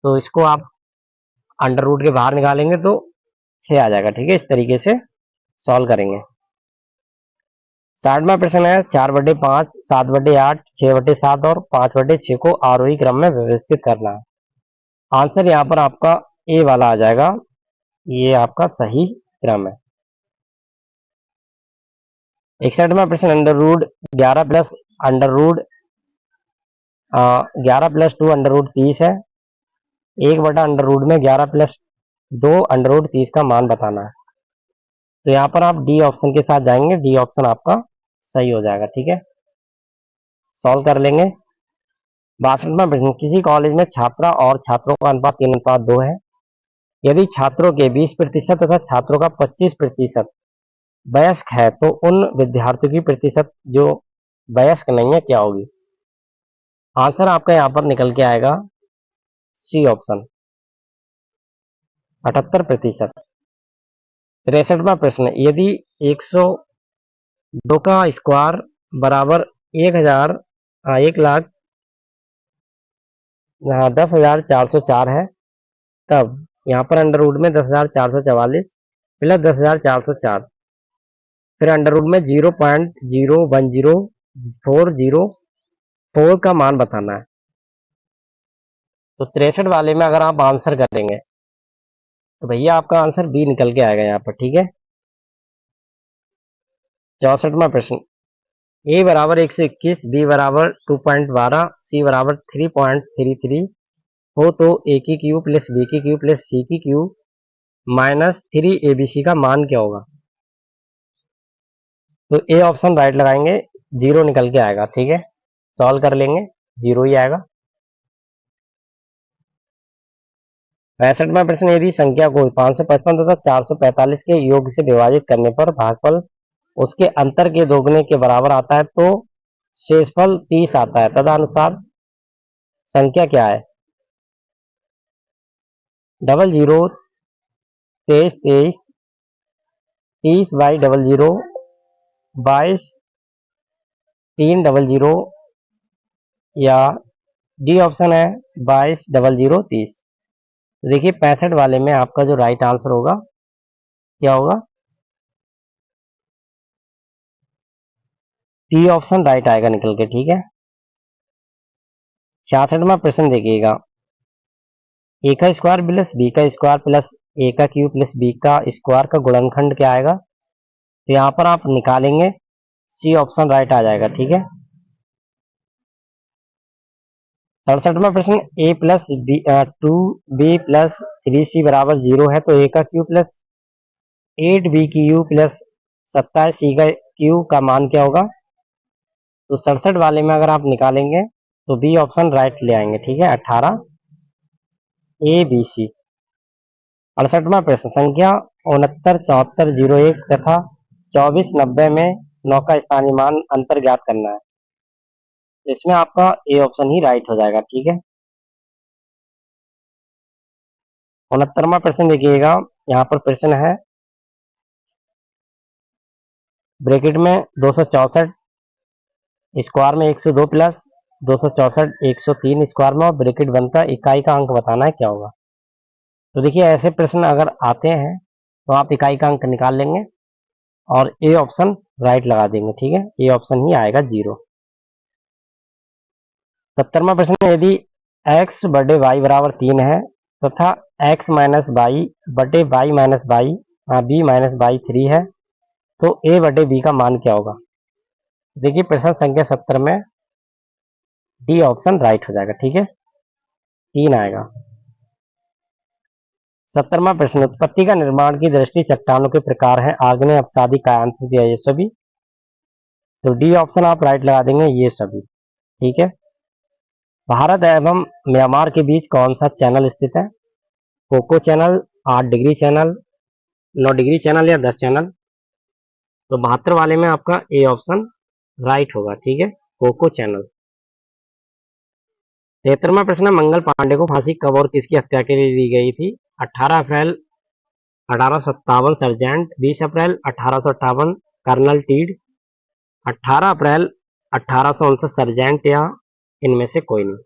S2: तो इसको आप अंडर रूट के बाहर निकालेंगे तो 6 आ जाएगा। ठीक है, इस तरीके से सॉल्व करेंगे। 60वां प्रश्न है, 4/5, 7/8, 6/7 और 5/6 को आरोही क्रम में व्यवस्थित करना है। आंसर यहाँ पर आपका ए वाला आ जाएगा, ये आपका सही क्रम है। 61वां प्रश्न, √11 प्लस √11 + 2 √30 है। 1/√11 में 11 + 2 √30 का मान बताना है। तो यहाँ पर आप डी ऑप्शन के साथ जाएंगे, डी ऑप्शन आपका सही हो जाएगा। ठीक है, सॉल्व कर लेंगे। 62वां प्रश्न, किसी कॉलेज में छात्रा और छात्रों का अनुपात 3:2 है। यदि छात्रों के 20% तथा छात्रों का 25% वयस्क है, तो उन विद्यार्थियों की प्रतिशत जो वयस्क नहीं है क्या होगी। आंसर आपका यहाँ पर निकल के आएगा सी ऑप्शन, 78%। 63वां प्रश्न, यदि 102 का स्क्वायर बराबर 1,10,404 है, तब यहाँ पर अंडर रूट में 10,444 प्लस 10,404, फिर अंडर रूट में 0.010404 का मान बताना है। तो 63 वाले में अगर आप आंसर करेंगे तो भैया आपका आंसर बी निकल के आएगा यहाँ पर। ठीक है, 64वां प्रश्न, ए बराबर 121, बी बराबर 2.12, सी बराबर 3.33 हो तो ए की क्यूब प्लस बी की क्यूब प्लस सी की क्यूब माइनस 3abc का मान क्या होगा। तो ए ऑप्शन राइट लगाएंगे, 0 निकल के आएगा। ठीक है, सॉल्व कर लेंगे, 0 ही आएगा। 65वां प्रश्न, यदि संख्या को 555 तथा 445 के योग से विभाजित करने पर भागफल उसके अंतर के दोगुने के बराबर आता है, तो शेषफल 30 आता है, तदनुसार संख्या क्या है। 00 23 23 30/00 22 300 या डी ऑप्शन है 2200 30। देखिए 65 वाले में आपका जो राइट आंसर होगा क्या होगा, डी ऑप्शन राइट आएगा निकल के। ठीक है, 66वां प्रश्न देखिएगा, ए का स्क्वायर प्लस बी का स्क्वायर प्लस ए का क्यूब प्लस बी का स्क्वायर का गुणनखंड क्या आएगा? तो यहाँ पर आप निकालेंगे, सी ऑप्शन राइट आ जाएगा। ठीक है। 67वां प्रश्न, ए plus B 2b plus 3c बराबर 0 है तो ए का cube plus 8b Q plus 27c का क्यू का मान क्या होगा? तो 67 वाले में अगर आप निकालेंगे तो बी ऑप्शन राइट ले आएंगे। ठीक है, 18 ए बी सी। 68वां प्रश्न, संख्या 697401 तथा 2490 में 9 का स्थानीय मान अंतर ज्ञात करना है। इसमें आपका ए ऑप्शन ही राइट हो जाएगा। ठीक है। 69वां प्रश्न देखिएगा, यहाँ पर प्रश्न है ब्रैकेट में 264 स्क्वायर में 102 प्लस 264 103 स्क्वायर में और ब्रैकेट बंद का इकाई का अंक बताना है, क्या होगा? तो देखिए ऐसे प्रश्न अगर आते हैं तो आप इकाई का अंक निकाल लेंगे और ए ऑप्शन राइट लगा देंगे। ठीक है, ए ऑप्शन ही आएगा 0। 70वां प्रश्न, यदि x बटे y बराबर 3 है तथा x माइनस वाई बटे Y minus Y B minus Y 3 है तो a बटे b का मान क्या होगा? देखिए प्रश्न संख्या 70 में डी ऑप्शन राइट हो जाएगा। ठीक है, 3 आएगा। 70वां प्रश्न, उत्पत्ति का निर्माण की दृष्टि चट्टानों के प्रकार है, आग्नेय, अपसादी, कायांतरित या ये सभी। तो डी ऑप्शन आप राइट लगा देंगे, ये सभी। ठीक है। भारत एवं म्यांमार के बीच कौन सा चैनल स्थित है? Coco channel, 8 degree channel, 9 degree channel या 10 चैनल। तो 72 वाले में आपका ए ऑप्शन राइट होगा। ठीक है, कोको चैनल। 73वां प्रश्न, मंगल पांडे को फांसी कब और किसकी हत्या के लिए दी गई थी? 18 अप्रैल 1857 सर्जेंट, 20 अप्रैल 1858 कर्नल टीड, 18 अप्रैल 1859 सर्जेंट या इनमें से कोई नहीं।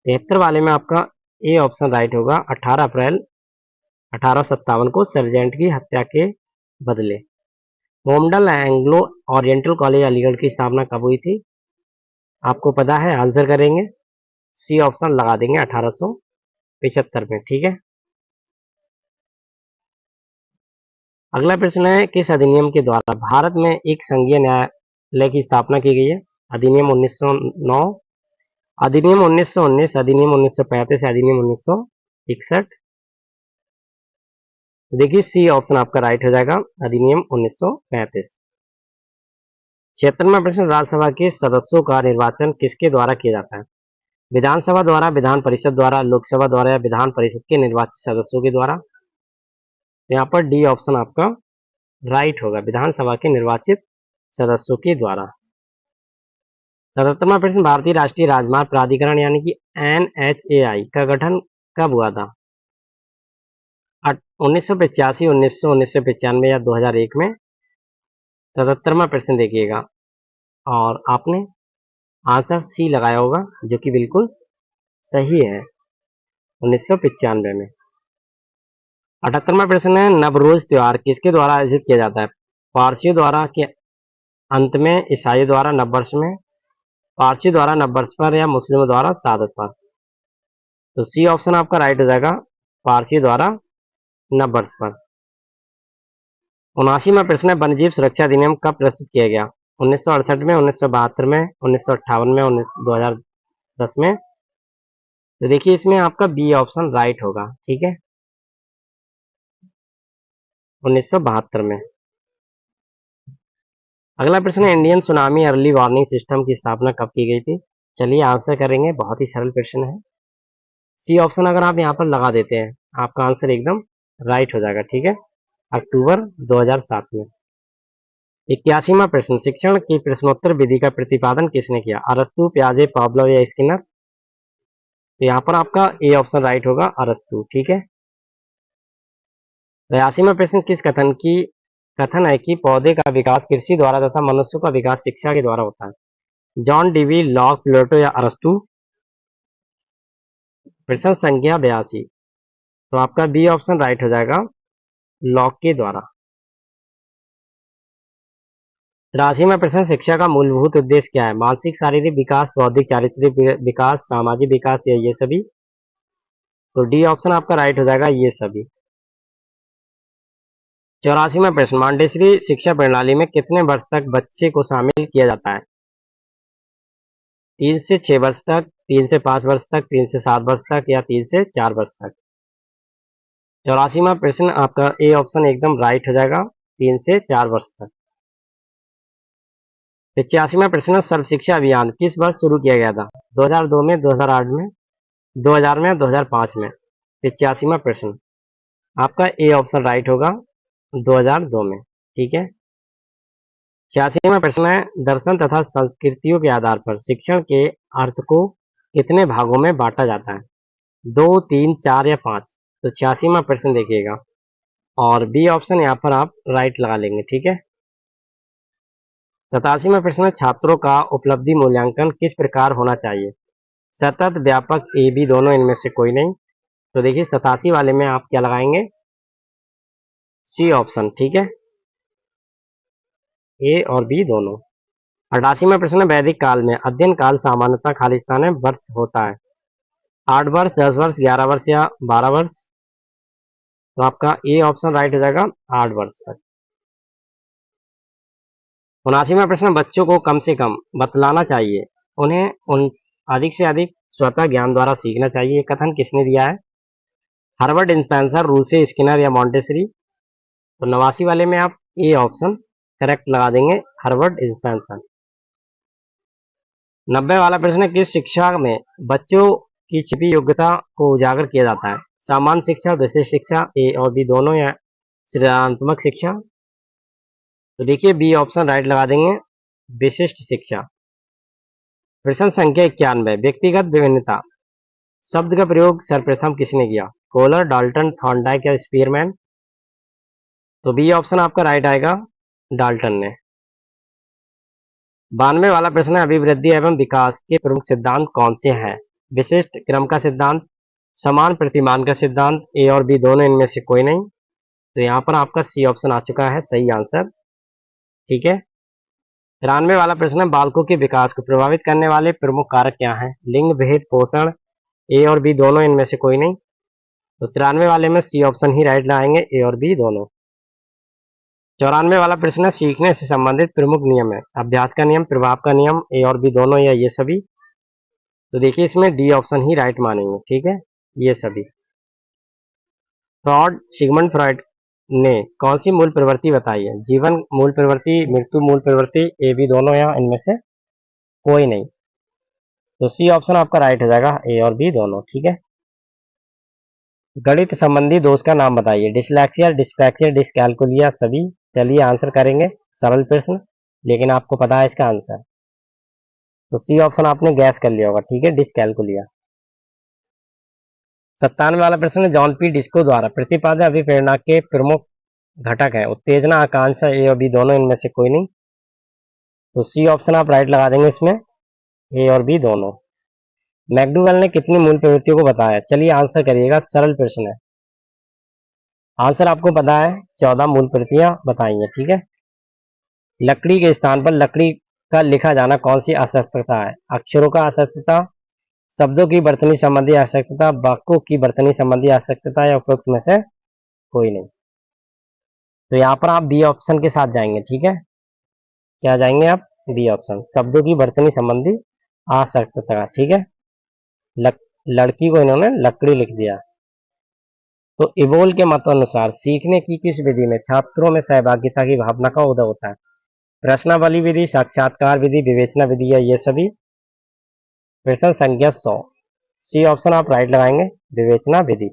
S2: 73 वाले में आपका ए ऑप्शन राइट होगा, 18 अप्रैल 1857 को सर्जेंट की हत्या के बदले। मोमडन एंग्लो ओरिएंटल कॉलेज अलीगढ़ की स्थापना कब हुई थी? आपको पता है, आंसर करेंगे, सी ऑप्शन लगा देंगे 1875 में। ठीक है। अगला प्रश्न है, किस अधिनियम के द्वारा भारत में एक संघीय न्यायालय की स्थापना की गई है? अधिनियम 1909, अधिनियम 1919, अधिनियम 1935, अधिनियम 1961। देखिए सी ऑप्शन आपका राइट हो जाएगा, अधिनियम 1935। 76वां प्रश्न, राज्यसभा के सदस्यों का निर्वाचन किसके द्वारा किया जाता है? विधानसभा द्वारा, विधान परिषद द्वारा, लोकसभा द्वारा या विधान परिषद के निर्वाचित सदस्यों के द्वारा। यहाँ पर डी ऑप्शन आपका राइट होगा, विधानसभा के निर्वाचित सदस्यों के द्वारा। 77वां प्रश्न, भारतीय राष्ट्रीय राजमार्ग प्राधिकरण यानी कि NHAI का गठन कब हुआ था? 1985, 1900, 1995 या 2001 में। 77वां प्रश्न देखिएगा और आपने आंसर सी लगाया होगा, जो कि बिल्कुल सही है, 1995 में। 78वां प्रश्न है, नवरोज त्योहार किसके द्वारा आयोजित किया जाता है? पारसियों द्वारा के अंत में, ईसाइयों द्वारा नववर्ष में, पारसियों द्वारा नववर्ष पर या मुस्लिमों द्वारा शहादत पर। तो सी ऑप्शन आपका राइट हो जाएगा, पारसियों द्वारा नववर्ष पर। 79वां प्रश्न है, वन्यजीव सुरक्षा अधिनियम कब प्रस्तुत किया गया? 1968 में, 1972 में, 1958 में, 2010 में। तो देखिए इसमें आपका बी ऑप्शन राइट होगा। ठीक है, 1972 में। अगला प्रश्न है, Indian tsunami early warning system की स्थापना कब की गई थी? चलिए आंसर करेंगे, बहुत ही सरल प्रश्न है। सी ऑप्शन अगर आप यहाँ पर लगा देते हैं, आपका आंसर एकदम राइट हो जाएगा। ठीक है, अक्टूबर 2007 में। 81वां प्रश्न, शिक्षण की प्रश्नोत्तर विधि का प्रतिपादन किसने किया? अरस्तु, पियाजे, पावलोव या स्किनर। तो यहाँ पर आपका ए ऑप्शन राइट होगा, अरस्तु। ठीक है। 83वां प्रश्न, किस कथन है कि पौधे का विकास कृषि द्वारा तथा मनुष्य का विकास शिक्षा के द्वारा होता है? जॉन डीवी, लॉक, प्लेटो या अरस्तु। प्रश्न संख्या 82, तो आपका बी ऑप्शन राइट हो जाएगा, लॉक के द्वारा। 83वां प्रश्न, शिक्षा का मूलभूत उद्देश्य क्या है? मानसिक शारीरिक विकास, बौद्धिक चारित्रिक विकास, सामाजिक विकास या ये सभी? तो डी ऑप्शन आपका राइट हो जाएगा, ये सभी। 84वां प्रश्न, मांडेसरी शिक्षा प्रणाली में कितने वर्ष तक बच्चे को शामिल किया जाता है? 3 से 6 वर्ष तक, 3 से 5 वर्ष तक, 3 से 7 वर्ष तक या 3 से 4 वर्ष तक? 84वां प्रश्न आपका ए ऑप्शन एकदम राइट हो जाएगा, 3 से 4 वर्ष तक। 85वां प्रश्न, सर्व शिक्षा अभियान किस वर्ष शुरू किया गया था? 2002 में, 2008 में, 2000 में, 2005 में? 85वां प्रश्न आपका ए ऑप्शन राइट होगा, 2002 में। ठीक है। 86वां प्रश्न है, दर्शन तथा संस्कृतियों के आधार पर शिक्षण के अर्थ को कितने भागों में बांटा जाता है? 2, 3, 4 या 5? तो 86वां प्रश्न देखिएगा और बी ऑप्शन यहाँ पर आप राइट लगा लेंगे। ठीक है। 87वां प्रश्न, छात्रों का उपलब्धि मूल्यांकन किस प्रकार होना चाहिए? सतत, व्यापक, ए बी दोनों, इनमें से कोई नहीं? तो देखिए 87 वाले में आप क्या लगाएंगे? C option. ठीक है, ए और बी दोनों। 88वां प्रश्न, वैदिक काल में अध्ययन काल सामान्यतः खालिस्तान में वर्ष होता है? 8 वर्ष, 10 वर्ष, 11 वर्ष या 12 वर्ष? तो आपका ए ऑप्शन राइट हो जाएगा, 8 वर्ष तक। 79वां प्रश्न, बच्चों को कम से कम बतलाना चाहिए, उन्हें उन अधिक से अधिक स्वतः ज्ञान द्वारा सीखना चाहिए, ये कथन किसने दिया है? हार्वर्ड, स्पेंसर, रूसे, स्किनर या मॉन्टेसरी? तो 89 वाले में आप ए ऑप्शन करेक्ट लगा देंगे, हार्वर्ड, स्पेंसर। 90 वाला प्रश्न, किस शिक्षा में बच्चों की छिपी योग्यता को उजागर किया जाता है? सामान्य शिक्षा, विशेष शिक्षा, ए और बी दोनों या सृजनात्मक शिक्षा? तो देखिए बी ऑप्शन राइट लगा देंगे, विशिष्ट शिक्षा। प्रश्न संख्या 91, व्यक्तिगत विभिन्नता शब्द का प्रयोग सर्वप्रथम किसने किया? कोलर, डाल्टन, थॉर्नडाइक या स्पीयरमैन? तो बी ऑप्शन आपका राइट आएगा, डाल्टन ने। 92 वाला प्रश्न है, अभिवृद्धि एवं विकास के प्रमुख सिद्धांत कौन से हैं? विशिष्ट क्रम का सिद्धांत, समान प्रतिमान का सिद्धांत, ए और बी दोनों, इनमें से कोई नहीं? तो यहाँ पर आपका सी ऑप्शन आ चुका है सही आंसर। ठीक है। 93 वाला प्रश्न है, बालकों के विकास को प्रभावित करने वाले प्रमुख कारक क्या हैं? लिंग, भेद, पोषण, ए और बी दोनों, इनमें से कोई नहीं? तो 93 वाले में सी ऑप्शन ही राइट लगाएंगे, ए और बी दोनों। 94 वाला प्रश्न है, सीखने से संबंधित प्रमुख नियम है, अभ्यास का नियम, प्रभाव का नियम, ए और बी दोनों या ये सभी? तो देखिए इसमें डी ऑप्शन ही राइट मानेंगे। ठीक है, ये सभी। फ्रॉड, सिगमंड फ्रॉइड ने कौन सी मूल प्रवृत्ति बताई है? जीवन मूल प्रवृत्ति, मृत्यु मूल प्रवृत्ति, ए बी दोनों या इनमें से कोई नहीं? तो सी ऑप्शन आपका राइट हो जाएगा, ए और बी दोनों। ठीक है। गणित संबंधी दोष का नाम बताइए, डिसलेक्सिया, डिस्पैक्सिया, डिसकैलकुलिया, सभी? चलिए आंसर करेंगे, सरल प्रश्न, लेकिन आपको पता है इसका आंसर। तो सी ऑप्शन आपने गैस कर लिया होगा। ठीक है, डिसकैलकुलिया। 97 वाला प्रश्न, जॉन पी डिस्को द्वारा प्रतिपादित अभिप्रेरणा के प्रमुख घटक है, उत्तेजना, आकांक्षा, ए और बी दोनों, इनमें से कोई नहीं? तो सी ऑप्शन आप राइट लगा देंगे इसमें, ए और बी दोनों। मैकडूगल ने कितनी मूल प्रवृत्तियों को बताया? चलिए आंसर करिएगा, सरल प्रश्न है। आंसर आपको पता है, 14 मूल प्रवृत्तियां बताई हैं। ठीक है। लकड़ी के स्थान पर लकड़ी का लिखा जाना कौन सी असक्तता है? अक्षरों का असक्तता, शब्दों की वर्तनी संबंधी असक्तता, वाक्यों की वर्तनी संबंधी असक्तता या उपरोक्त में से कोई नहीं? तो यहाँ पर आप बी ऑप्शन के साथ जाएंगे। ठीक है, क्या जाएंगे आप? बी ऑप्शन, शब्दों की वर्तनी संबंधी असक्तता। ठीक है, लड़की को इन्होंने लकड़ी लिख दिया। तो इबोल के मत अनुसार सीखने की किस विधि में छात्रों में सहभागिता की भावना का उदय होता है? प्रश्नावली विधि, साक्षात्कार विधि, विवेचना विधि या ये सभी? प्रश्न संख्या 100, सी ऑप्शन आप राइट लगाएंगे, विवेचना विधि।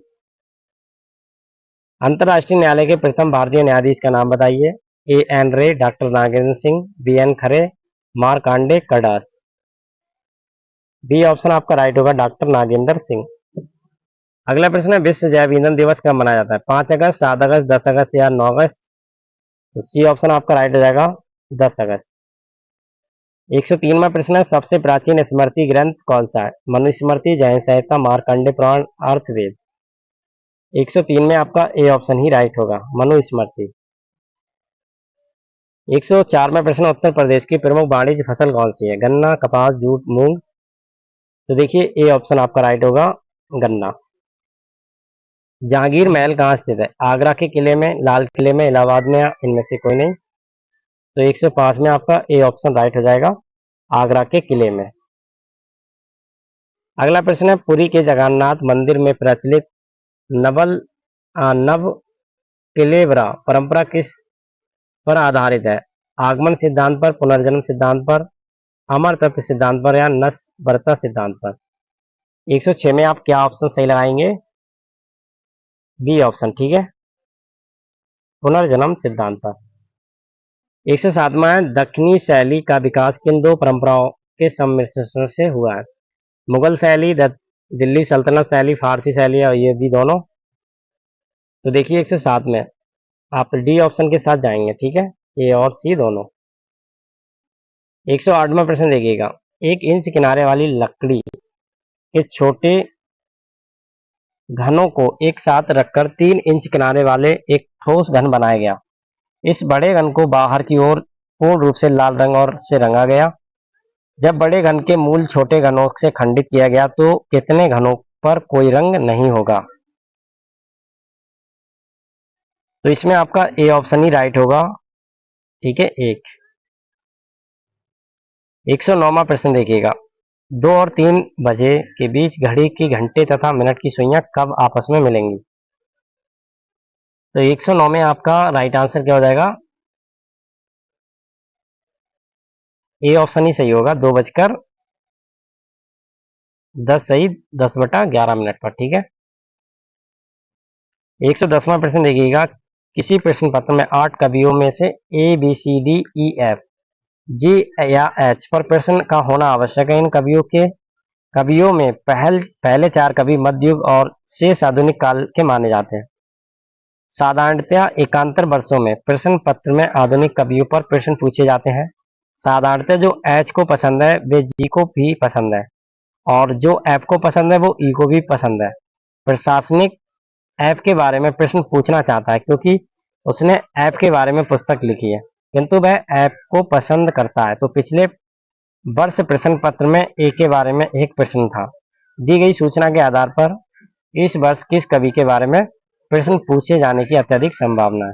S2: अंतर्राष्ट्रीय न्यायालय के प्रथम भारतीय न्यायाधीश का नाम बताइए, A N Ray, doctor Nagendra Singh, B N Khare, Markandey कडास? बी ऑप्शन आपका राइट होगा, डॉक्टर नागेंद्र सिंह। अगला प्रश्न है, विश्व जैव ईंधन दिवस कब मनाया जाता है? 5 अगस्त, 7 अगस्त, 10 अगस्त या 9 अगस्त? तो सी ऑप्शन आपका राइट हो जाएगा, 10 अगस्त। 103वां प्रश्न है, सबसे प्राचीन स्मृति ग्रंथ कौन सा है? मनुस्मृति, जैन संहिता, मार्कंडे पुराण, अर्थवेद? 103 में आपका ए ऑप्शन ही राइट होगा, मनुस्मृति। 104वां प्रश्न, उत्तर प्रदेश की प्रमुख वाणिज्य फसल कौन सी है? गन्ना, कपास, जूट, मूंग। तो देखिए ए ऑप्शन आपका राइट होगा, गन्ना। जहांगीर महल कहाँ स्थित है? आगरा के किले में, लाल किले में, इलाहाबाद में, या इनमें से कोई नहीं। तो 105 में आपका ए ऑप्शन राइट हो जाएगा, आगरा के किले में। अगला प्रश्न है, पुरी के जगन्नाथ मंदिर में प्रचलित नव कलेवरा परंपरा किस पर आधारित है? आगमन सिद्धांत पर, पुनर्जन्म सिद्धांत पर, अमर तत्व सिद्धांत पर, या नस्बरता सिद्धांत पर? 106 में आप क्या ऑप्शन सही लगाएंगे? बी ऑप्शन, ठीक है, पुनर्जन्म सिद्धांत पर। 107वां है, दक्षिणी शैली का विकास किन दो परंपराओं के सम्मिश्रण से हुआ है? मुगल शैली, दिल्ली सल्तनत शैली, फारसी शैली, और ये भी दोनों। तो देखिए 107 में आप डी ऑप्शन के साथ जाएंगे, ठीक है, ए और सी दोनों। 108वां प्रश्न देखिएगा, 1 इंच किनारे वाली लकड़ी के छोटे घनों को एक साथ रखकर 3 इंच किनारे वाले एक ठोस घन बनाया गया। इस बड़े घन को बाहर की ओर पूर्ण रूप से लाल रंग और से रंगा गया। जब बड़े घन के मूल छोटे घनों से खंडित किया गया तो कितने घनों पर कोई रंग नहीं होगा? तो इसमें आपका ए ऑप्शन ही राइट होगा, ठीक है, 109वां प्रश्न देखिएगा, 2 और 3 बजे के बीच घड़ी की घंटे तथा मिनट की सुइयां कब आपस में मिलेंगी? तो 109 में आपका राइट आंसर क्या हो जाएगा? ए ऑप्शन ही सही होगा, 2:10 सही, 10/11 पर, ठीक है। 110वां प्रश्न देखिएगा, किसी प्रश्न पत्र में 8 कवियों में से A B C D E F G या एच पर प्रश्न का होना आवश्यक है। इन कवियों में पहले 4 कवि मध्ययुग और शेष आधुनिक काल के माने जाते हैं। साधारणतया एकांतर वर्षों में प्रश्न पत्र में आधुनिक कवियों पर प्रश्न पूछे जाते हैं। साधारणतः जो एच को पसंद है वे जी को भी पसंद है, और जो एफ को पसंद है वो ई को भी पसंद है। प्रशासनिक ऐप के बारे में प्रश्न पूछना चाहता है क्योंकि उसने ऐप के बारे में पुस्तक लिखी है, किंतु वह ऐप को पसंद करता है। तो पिछले वर्ष प्रश्न पत्र में ए के बारे में एक प्रश्न था। दी गई सूचना के आधार पर इस वर्ष किस कवि के बारे में प्रश्न पूछे जाने की अत्यधिक संभावना है?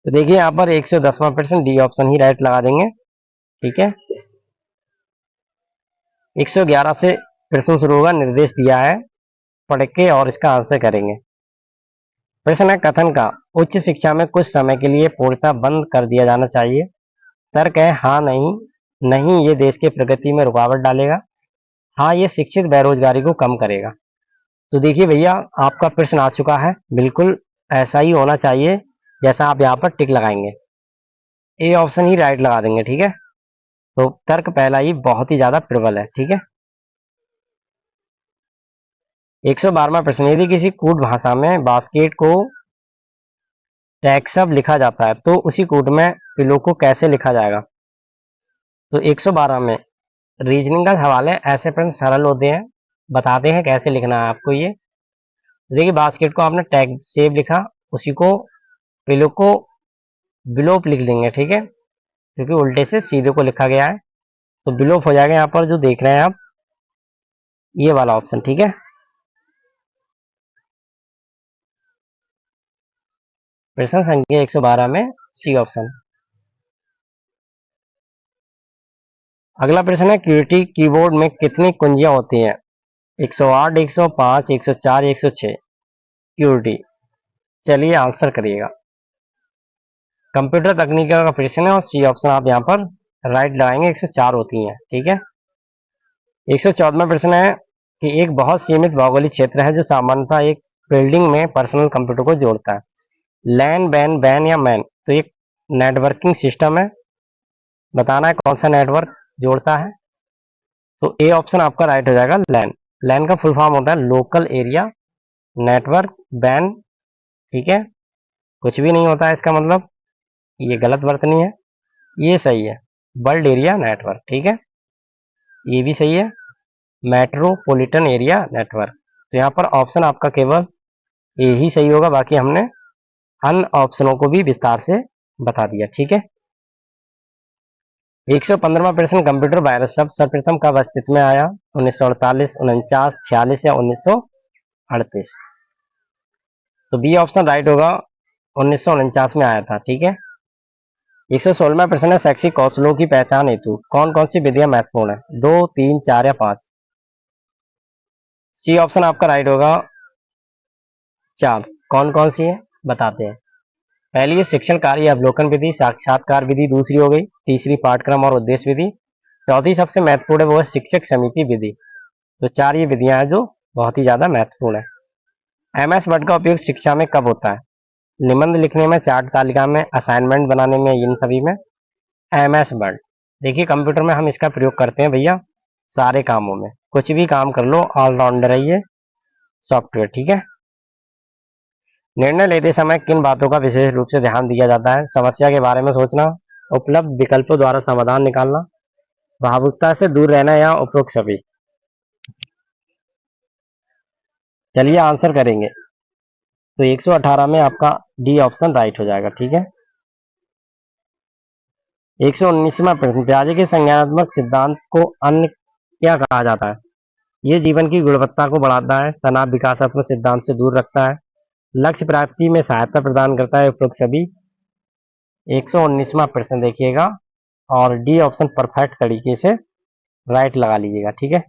S2: तो देखिए यहाँ पर 110वां प्रश्न डी ऑप्शन ही राइट लगा देंगे, ठीक है। 111 से प्रश्न शुरू होगा, निर्देश दिया है, पढ़ के और इसका आंसर करेंगे। प्रश्न है, कथन का उच्च शिक्षा में कुछ समय के लिए पूर्णतः बंद कर दिया जाना चाहिए। तर्क है हाँ, नहीं, नहीं ये देश की प्रगति में रुकावट डालेगा, हाँ ये शिक्षित बेरोजगारी को कम करेगा। तो देखिए भैया आपका प्रश्न आ चुका है, बिल्कुल ऐसा ही होना चाहिए जैसा आप यहाँ पर टिक लगाएंगे, ए ऑप्शन ही राइट लगा देंगे, ठीक है। तो तर्क पहला ही बहुत ही ज्यादा प्रबल है, ठीक है। 112वां प्रश्न, यदि किसी कूट भाषा में बास्केट को टैक्सअप लिखा जाता है तो उसी कूट में पिलो को कैसे लिखा जाएगा? तो 112 में रीजनिंग का सवाल है, ऐसे प्रश्न सरल होते हैं, बताते हैं कैसे लिखना है आपको। ये देखिए बास्केट को आपने टैग सेव लिखा, उसी को पिलो को बिलोप लिख देंगे, ठीक है, क्योंकि उल्टे से सीधे को लिखा गया है, तो बिलोप हो जाएगा यहाँ पर जो देख रहे हैं आप, ये वाला ऑप्शन, ठीक है। प्रश्न संख्या 112 में सी ऑप्शन। अगला प्रश्न है, QWERTY कीबोर्ड में कितनी कुंजियां होती हैं? 108, 105, 104, 106। QWERTY, चलिए आंसर करिएगा। कंप्यूटर तकनीक का प्रश्न है और सी ऑप्शन आप यहाँ पर राइट लगाएंगे, 104 होती हैं, ठीक है। 114वां प्रश्न है कि एक बहुत सीमित भौगोलिक क्षेत्र है जो सामान्यतः एक बिल्डिंग में पर्सनल कंप्यूटर को जोड़ता है। लैन, बैन, बैन या मैन? तो एक नेटवर्किंग सिस्टम है, बताना है कौन सा नेटवर्क जोड़ता है। तो ए ऑप्शन आपका राइट हो जाएगा, लैन। लैन का फुल फॉर्म होता है लोकल एरिया नेटवर्क। बैन, ठीक है, कुछ भी नहीं होता है इसका मतलब, ये गलत वर्तनी है। ये सही है, वर्ल्ड एरिया नेटवर्क, ठीक है, ये भी सही है, मेट्रोपॉलिटन एरिया नेटवर्क। तो यहाँ पर ऑप्शन आपका केवल ए ही सही होगा, बाकी हमने अन्य ऑप्शनों को भी विस्तार से बता दिया, ठीक है। 115वां प्रश्न, कंप्यूटर वायरस शब्द सर्वप्रथम कब अस्तित्व में आया? 1948, 49, 46 या 1938? तो बी ऑप्शन राइट होगा, 1949 में आया था। ठीक है। 116वां प्रश्न है, शैक्षिक कौशलों की पहचान हेतु कौन कौन सी विधियां महत्वपूर्ण है? 2, 3, 4 या 5? सी ऑप्शन आपका राइट होगा, 4। कौन कौन सी है बताते हैं। पहली है शिक्षण कार्य अवलोकन विधि, साक्षात्कार विधि दूसरी हो गई, तीसरी पाठक्रम और उद्देश्य विधि, चौथी सबसे महत्वपूर्ण है वो है शिक्षक समिति विधि। तो 4 ये विधियां हैं जो बहुत ही ज्यादा महत्वपूर्ण है। एमएस वर्ड का उपयोग शिक्षा में कब होता है? निबंध लिखने में, चार्ट तालिका में, असाइनमेंट बनाने में, इन सभी में एमएस वर्ड। देखिए कंप्यूटर में हम इसका प्रयोग करते हैं भैया सारे कामों में, कुछ भी काम कर लो, ऑलराउंडर है ये सॉफ्टवेयर। ठीक है। निर्णय लेते समय किन बातों का विशेष रूप से ध्यान दिया जाता है? समस्या के बारे में सोचना, उपलब्ध विकल्पों द्वारा समाधान निकालना, भावुकता से दूर रहना या उपरोक्त सभी? चलिए आंसर करेंगे। तो 118 में आपका डी ऑप्शन राइट हो जाएगा। ठीक है। 119वां प्रश्न, पियाजे के संज्ञानात्मक सिद्धांत को अन्य क्या कहा जाता है? ये जीवन की गुणवत्ता को बढ़ाता है, तनाव विकासात्मक सिद्धांत से दूर रखता है, लक्ष्य प्राप्ति में सहायता प्रदान करता है, उपरोक्त सभी? 119वां प्रश्न देखिएगा और डी ऑप्शन परफेक्ट तरीके से राइट लगा लीजिएगा। ठीक है।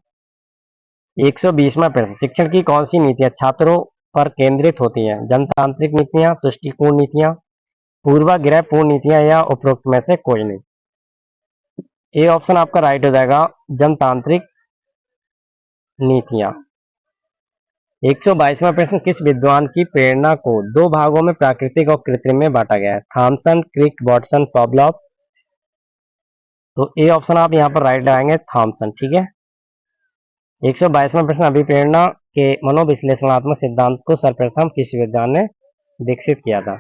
S2: 120वां प्रश्न, शिक्षण की कौन सी नीतियां छात्रों पर केंद्रित होती हैं? जनतांत्रिक नीतियां, तुष्टिपूर्ण नीतियां, पूर्वाग्रह पूर्ण नीतियां या उपरोक्त में से कोई नहीं? ए ऑप्शन आपका राइट हो जाएगा, जनतांत्रिक नीतियां। 122वां प्रश्न, किस विद्वान की प्रेरणा को 2 भागों में प्राकृतिक और कृत्रिम में बांटा गया है? थॉमसन, क्रिक, वाटसन, पॉवलोव? तो ए ऑप्शन आप यहाँ पर राइट लगाएंगे, थॉमसन। ठीक है। 122वां प्रश्न, अभिप्रेरणा के मनोविश्लेषणात्मक सिद्धांत को सर्वप्रथम किस विद्वान ने विकसित किया था?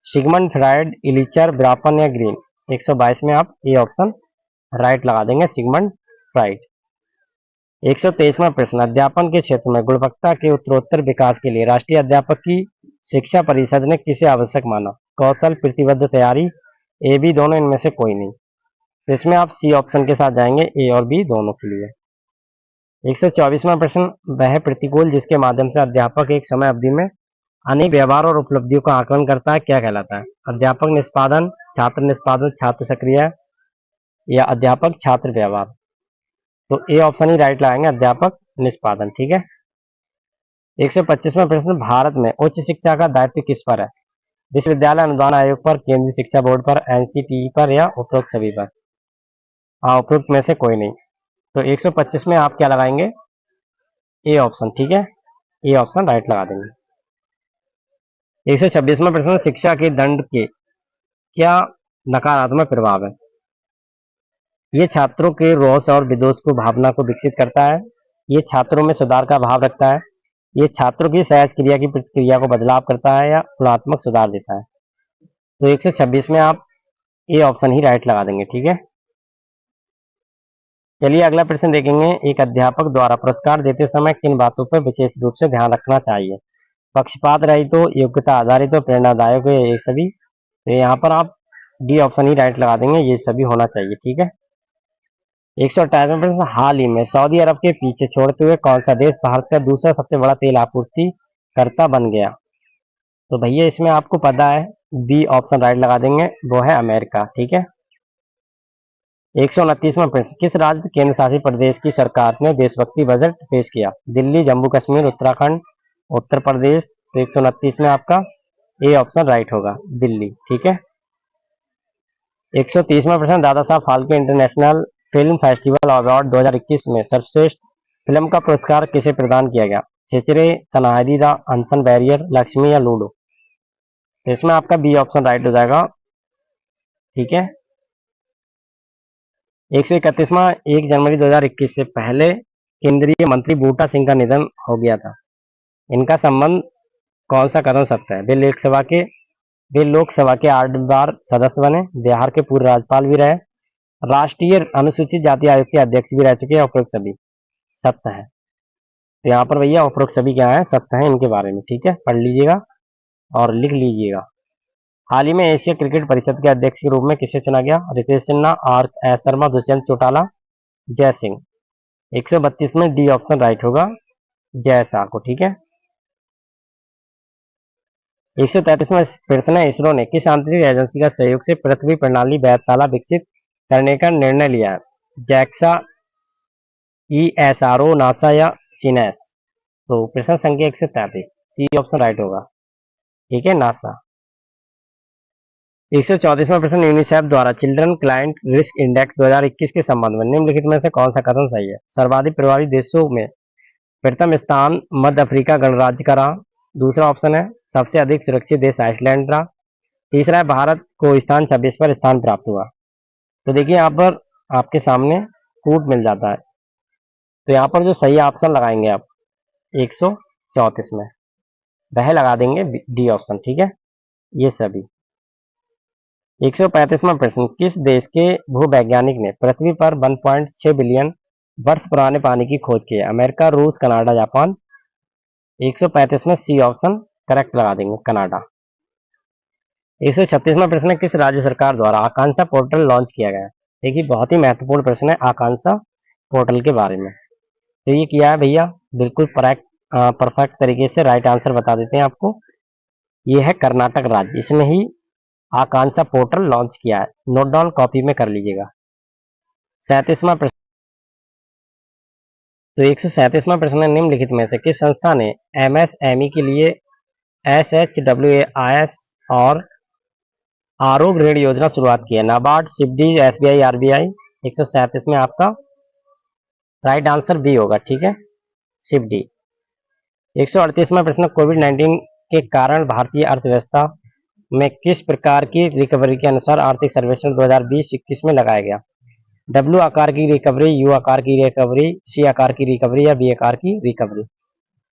S2: सिगमंड फ्रायड, इलिचर, ब्राफन या ग्रीन? 122 में आप ए ऑप्शन राइट लगा देंगे, सिगमंड फ्रायड। 123वां प्रश्न, अध्यापन के क्षेत्र में गुणवत्ता के उत्तरोत्तर विकास के लिए राष्ट्रीय अध्यापक की शिक्षा परिषद ने किसे आवश्यक माना? कौशल, प्रतिबद्ध तैयारी, ए बी दोनों, इनमें से कोई नहीं? तो इसमें आप सी ऑप्शन के साथ जाएंगे, ए और बी दोनों के लिए। 124वां प्रश्न, वह प्रतिकूल जिसके माध्यम से अध्यापक एक समय अवधि में अनेक व्यवहार और उपलब्धियों का आकलन करता है क्या कहलाता है? अध्यापक निष्पादन, छात्र निष्पादन, छात्र सक्रिय या अध्यापक छात्र व्यवहार? तो ए ऑप्शन ही राइट लगाएंगे, अध्यापक निष्पादन। ठीक है। 125वां प्रश्न, भारत में उच्च शिक्षा का दायित्व किस पर है? विश्वविद्यालय अनुदान आयोग पर, केंद्रीय शिक्षा बोर्ड पर, एनसीटीई पर या उपरोक्त सभी पर? हाँ, उपरोक्त में से कोई नहीं। तो 125 में आप क्या लगाएंगे, ए ऑप्शन। ठीक है, ए ऑप्शन राइट लगा देंगे। 126वां प्रश्न, शिक्षा के दंड के क्या नकारात्मक प्रभाव है? ये छात्रों के रोष और विदोष को भावना को विकसित करता है, ये छात्रों में सुधार का भाव रखता है, ये छात्रों की सहज क्रिया की प्रतिक्रिया को बदलाव करता है या गुणात्मक सुधार देता है? तो 126 में आप ए ऑप्शन ही राइट लगा देंगे। ठीक है। चलिए अगला प्रश्न देखेंगे, एक अध्यापक द्वारा पुरस्कार देते समय किन बातों पर विशेष रूप से ध्यान रखना चाहिए? पक्षपात रहित हो, योग्यता आधारित हो, प्रेरणादायक हो, ये सभी? तो यहाँ पर आप डी ऑप्शन ही राइट लगा देंगे, ये सभी होना चाहिए। ठीक है। 128वां प्रश्न, हाल ही में सऊदी अरब के पीछे छोड़ते हुए कौन सा देश भारत का दूसरा सबसे बड़ा तेल आपूर्ति कर्ता बन गया? तो भैया इसमें आपको पता है, बी ऑप्शन राइट लगा देंगे, वो है अमेरिका। ठीक है। 129वां प्रश्न, किस राज्य केंद्र शासित प्रदेश की सरकार ने देशभक्ति बजट पेश किया? दिल्ली, जम्मू कश्मीर, उत्तराखंड, उत्तर प्रदेश? तो 129 में आपका ए ऑप्शन राइट होगा, दिल्ली। ठीक है। 130वां प्रश्न, Dada Saheb Phalke international film festival award 2021 में सर्वश्रेष्ठ फिल्म का पुरस्कार किसे प्रदान किया गया? खिचड़े, तन्हाई द अनसन बैरियर, लक्ष्मी या लूडो? तो इसमें आपका बी ऑप्शन राइट हो जाएगा। ठीक है। 131वां, 1 जनवरी 2021 से पहले केंद्रीय मंत्री बूटा सिंह का निधन हो गया था, इनका संबंध कौन सा कथन सत्य है? वे लोकसभा के 8 बार सदस्य बने, बिहार के पूर्व राज्यपाल भी रहे, राष्ट्रीय अनुसूचित जाति आयोग के अध्यक्ष भी रह चुके हैं, उपरोक्त सभी? सत्य है। तो यहाँ पर भैया उपरोक्त सभी क्या है, सत्य है इनके बारे में। ठीक है, पढ़ लीजिएगा और लिख लीजिएगा। हाल ही में एशिया क्रिकेट परिषद के अध्यक्ष के रूप में किसे चुना गया? रितेश सिन्हा, आर एस शर्मा, दुष्यंत चौटाला, जय सिंह। 132 में डी ऑप्शन राइट होगा, जय शाह को। ठीक है। 133वां प्रश्न है, इसरो ने किस आंतरिक एजेंसी का सहयोग से पृथ्वी प्रणाली वेधशाला विकसित करने का निर्णय लिया है? जैक्सा, ईएसआरओ, नासा या सीनेस? तो प्रश्न संख्या 133, सी ऑप्शन राइट होगा। ठीक है, नासा। 134वां प्रश्न, यूनिसेफ द्वारा चिल्ड्रन क्लाइंट रिस्क इंडेक्स 2021 के संबंध में निम्नलिखित में से कौन सा कथन सही है? सर्वाधिक प्रभावी देशों में प्रथम स्थान मध्य अफ्रीका गणराज्य का रहा। दूसरा ऑप्शन है सबसे अधिक सुरक्षित देश आइसलैंड रहा। तीसरा है भारत को स्थान 26 पर स्थान प्राप्त हुआ। तो देखिए यहाँ पर आपके सामने कूट मिल जाता है, तो यहाँ पर जो सही ऑप्शन लगाएंगे आप 134 में वह लगा देंगे डी ऑप्शन। ठीक है, ये सभी। 135वां प्रश्न, किस देश के भूवैज्ञानिक ने पृथ्वी पर 1.6 बिलियन वर्ष पुराने पानी की खोज की है? अमेरिका, रूस, कनाडा, जापान? 135 में सी ऑप्शन करेक्ट लगा देंगे, कनाडा। 136वां प्रश्न, किस राज्य सरकार द्वारा आकांक्षा पोर्टल लॉन्च किया गया है? देखिए बहुत ही महत्वपूर्ण प्रश्न है आकांक्षा पोर्टल के बारे में। तो ये किया है भैया, बिल्कुल परफेक्ट तरीके से राइट आंसर बता देते हैं आपको। ये है कर्नाटक राज्य, इसमें ही आकांक्षा पोर्टल लॉन्च किया है। नोट डाउन कॉपी में कर लीजिएगा। 37वां प्रश्न, तो 137वां प्रश्न है, निम्नलिखित में से किस संस्था ने एमएसएमई के लिए SHWAIS और आरोग्य ऋण योजना शुरुआत की है? NABARD, SIDBI, SBI, RBI? 137 में आपका राइट आंसर बी होगा। ठीक है, सिडबी। 138वां प्रश्न, कोविड-19 के कारण भारतीय अर्थव्यवस्था में किस प्रकार की रिकवरी के अनुसार आर्थिक सर्वेक्षण 2020-21 में लगाया गया? डब्ल्यू आकार की रिकवरी, यू आकार की रिकवरी, सी आकार की रिकवरी या बी आकार की रिकवरी?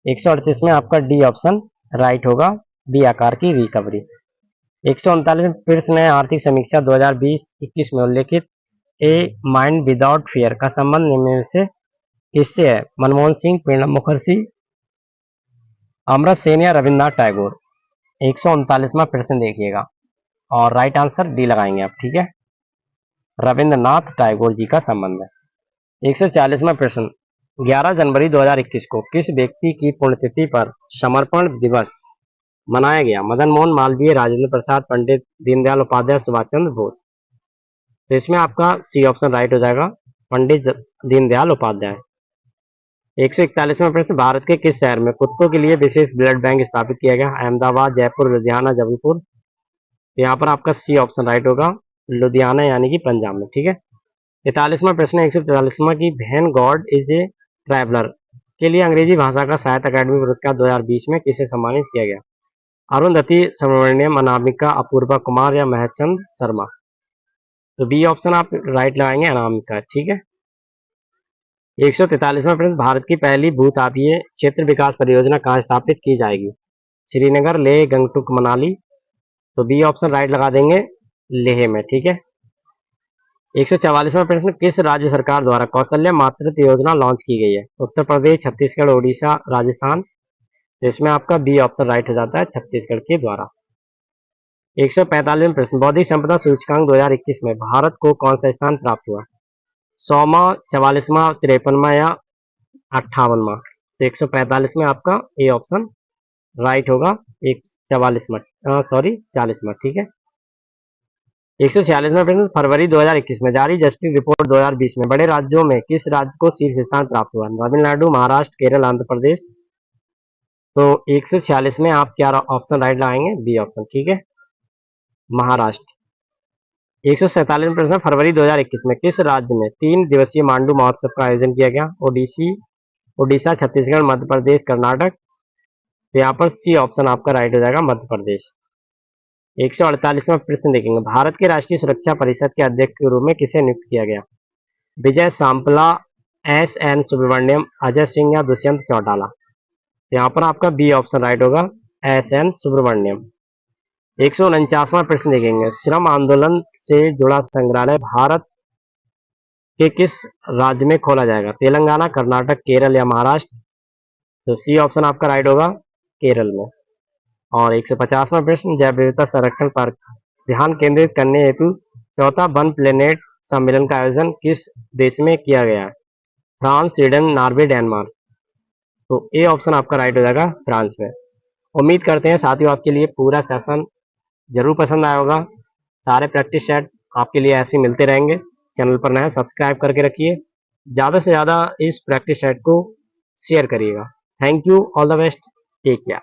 S2: 138 में आपका डी ऑप्शन राइट होगा, बी आकार की रिकवरी। 139 प्रश्न है, आर्थिक समीक्षा 2020-21 में उल्लेखित ए माइंड विदाउट फियर का संबंध निम्न में से किससे है? मनमोहन सिंह, प्रणब मुखर्जी, अमृत सेन या रविन्द्रनाथ टैगोर? 139वां प्रश्न देखिएगा और राइट आंसर डी लगाएंगे आप। ठीक है, रविन्द्रनाथ टैगोर जी का संबंध है। 140वां प्रश्न, 11 जनवरी 2021 को किस व्यक्ति की पुण्यतिथि पर समर्पण दिवस मनाया गया? मदन मोहन मालवीय, राजेंद्र प्रसाद, पंडित दीनदयाल उपाध्याय, सुभाष चंद्र बोस? तो इसमें आपका सी ऑप्शन राइट हो जाएगा, पंडित दीनदयाल उपाध्याय। 141वां प्रश्न, भारत के किस शहर में कुत्तों के लिए विशेष ब्लड बैंक स्थापित किया गया? अहमदाबाद, जयपुर, लुधियाना, जबलपुर? तो यहाँ पर आपका सी ऑप्शन राइट होगा, लुधियाना यानी कि पंजाब में। ठीक है। 43वां प्रश्न, 143वां की when God is a traveller के लिए अंग्रेजी भाषा का साहित्य अकादमी पुरस्कार 2020 में किसे सम्मानित किया गया? अरुंधति, सुब्रमण्यम, अनामिका, अपूर्वा कुमार या महचंद शर्मा? तो बी ऑप्शन आप राइट लगाएंगे, अनामिका। ठीक है। 143वां प्रश्न, भारत की पहली भूतापीय क्षेत्र विकास परियोजना कहाँ स्थापित की जाएगी? श्रीनगर, लेह, गंगटुक, मनाली? तो बी ऑप्शन राइट लगा देंगे, लेह में। ठीक है। 144वां प्रश्न, किस राज्य सरकार द्वारा कौशल्य मातृत्व योजना लॉन्च की गई है? उत्तर प्रदेश, छत्तीसगढ़, ओडिशा, राजस्थान? तो इसमें आपका बी ऑप्शन राइट हो जाता है, छत्तीसगढ़ के द्वारा। 145वां प्रश्न, बौद्धिक संपदा सूचकांक 2021 में भारत को कौन सा स्थान प्राप्त हुआ? 100वां, 44वां, 53वां या 58वां? तो 145 में आपका ए ऑप्शन राइट होगा, 40वां। ठीक है। 146वां प्रश्न, फरवरी 2021 में जारी जस्टिस रिपोर्ट 2020 में बड़े राज्यों में किस राज्य को शीर्ष स्थान प्राप्त हुआ? तमिलनाडु, महाराष्ट्र, केरल, आंध्र प्रदेश? तो 146 में आप क्या ऑप्शन राइट लाएंगे? B option. ठीक है, महाराष्ट्र। 147वां प्रश्न, फरवरी 2021 में किस राज्य में 3 दिवसीय मांडू महोत्सव का आयोजन किया गया? ओडिशा, छत्तीसगढ़, मध्य प्रदेश, कर्नाटक? तो यहाँ पर सी ऑप्शन आपका राइट हो जाएगा, मध्य प्रदेश। 148वां प्रश्न देखेंगे, भारत के राष्ट्रीय सुरक्षा परिषद के अध्यक्ष के रूप में किसे नियुक्त किया गया? विजय सांपला, SN सुब्रमण्यम, अजय सिंह या दुष्यंत चौटाला? यहाँ पर आपका बी ऑप्शन राइट होगा, SN सुब्रमण्यम। 149वां प्रश्न देखेंगे, श्रम आंदोलन से जुड़ा संग्रहालय भारत के किस राज्य में खोला जाएगा? तेलंगाना, कर्नाटक, केरल या महाराष्ट्र? तो सी ऑप्शन आपका राइट होगा, केरल में। और 150वां प्रश्न, जैव विविधता संरक्षण पर ध्यान केंद्रित करने हेतु चौथा वन प्लेनेट सम्मेलन का आयोजन किस देश में किया गया है? France, Sweden, Norway, Denmark. तो ए ऑप्शन आपका राइट हो जाएगा, फ्रांस में। उम्मीद करते हैं साथियों आपके लिए पूरा सेशन जरूर पसंद आया होगा। सारे प्रैक्टिस सेट आपके लिए ऐसे ही मिलते रहेंगे। चैनल पर नए सब्सक्राइब करके रखिए, ज़्यादा से ज़्यादा इस प्रैक्टिस सेट को शेयर करिएगा। Thank you, all the best, take care.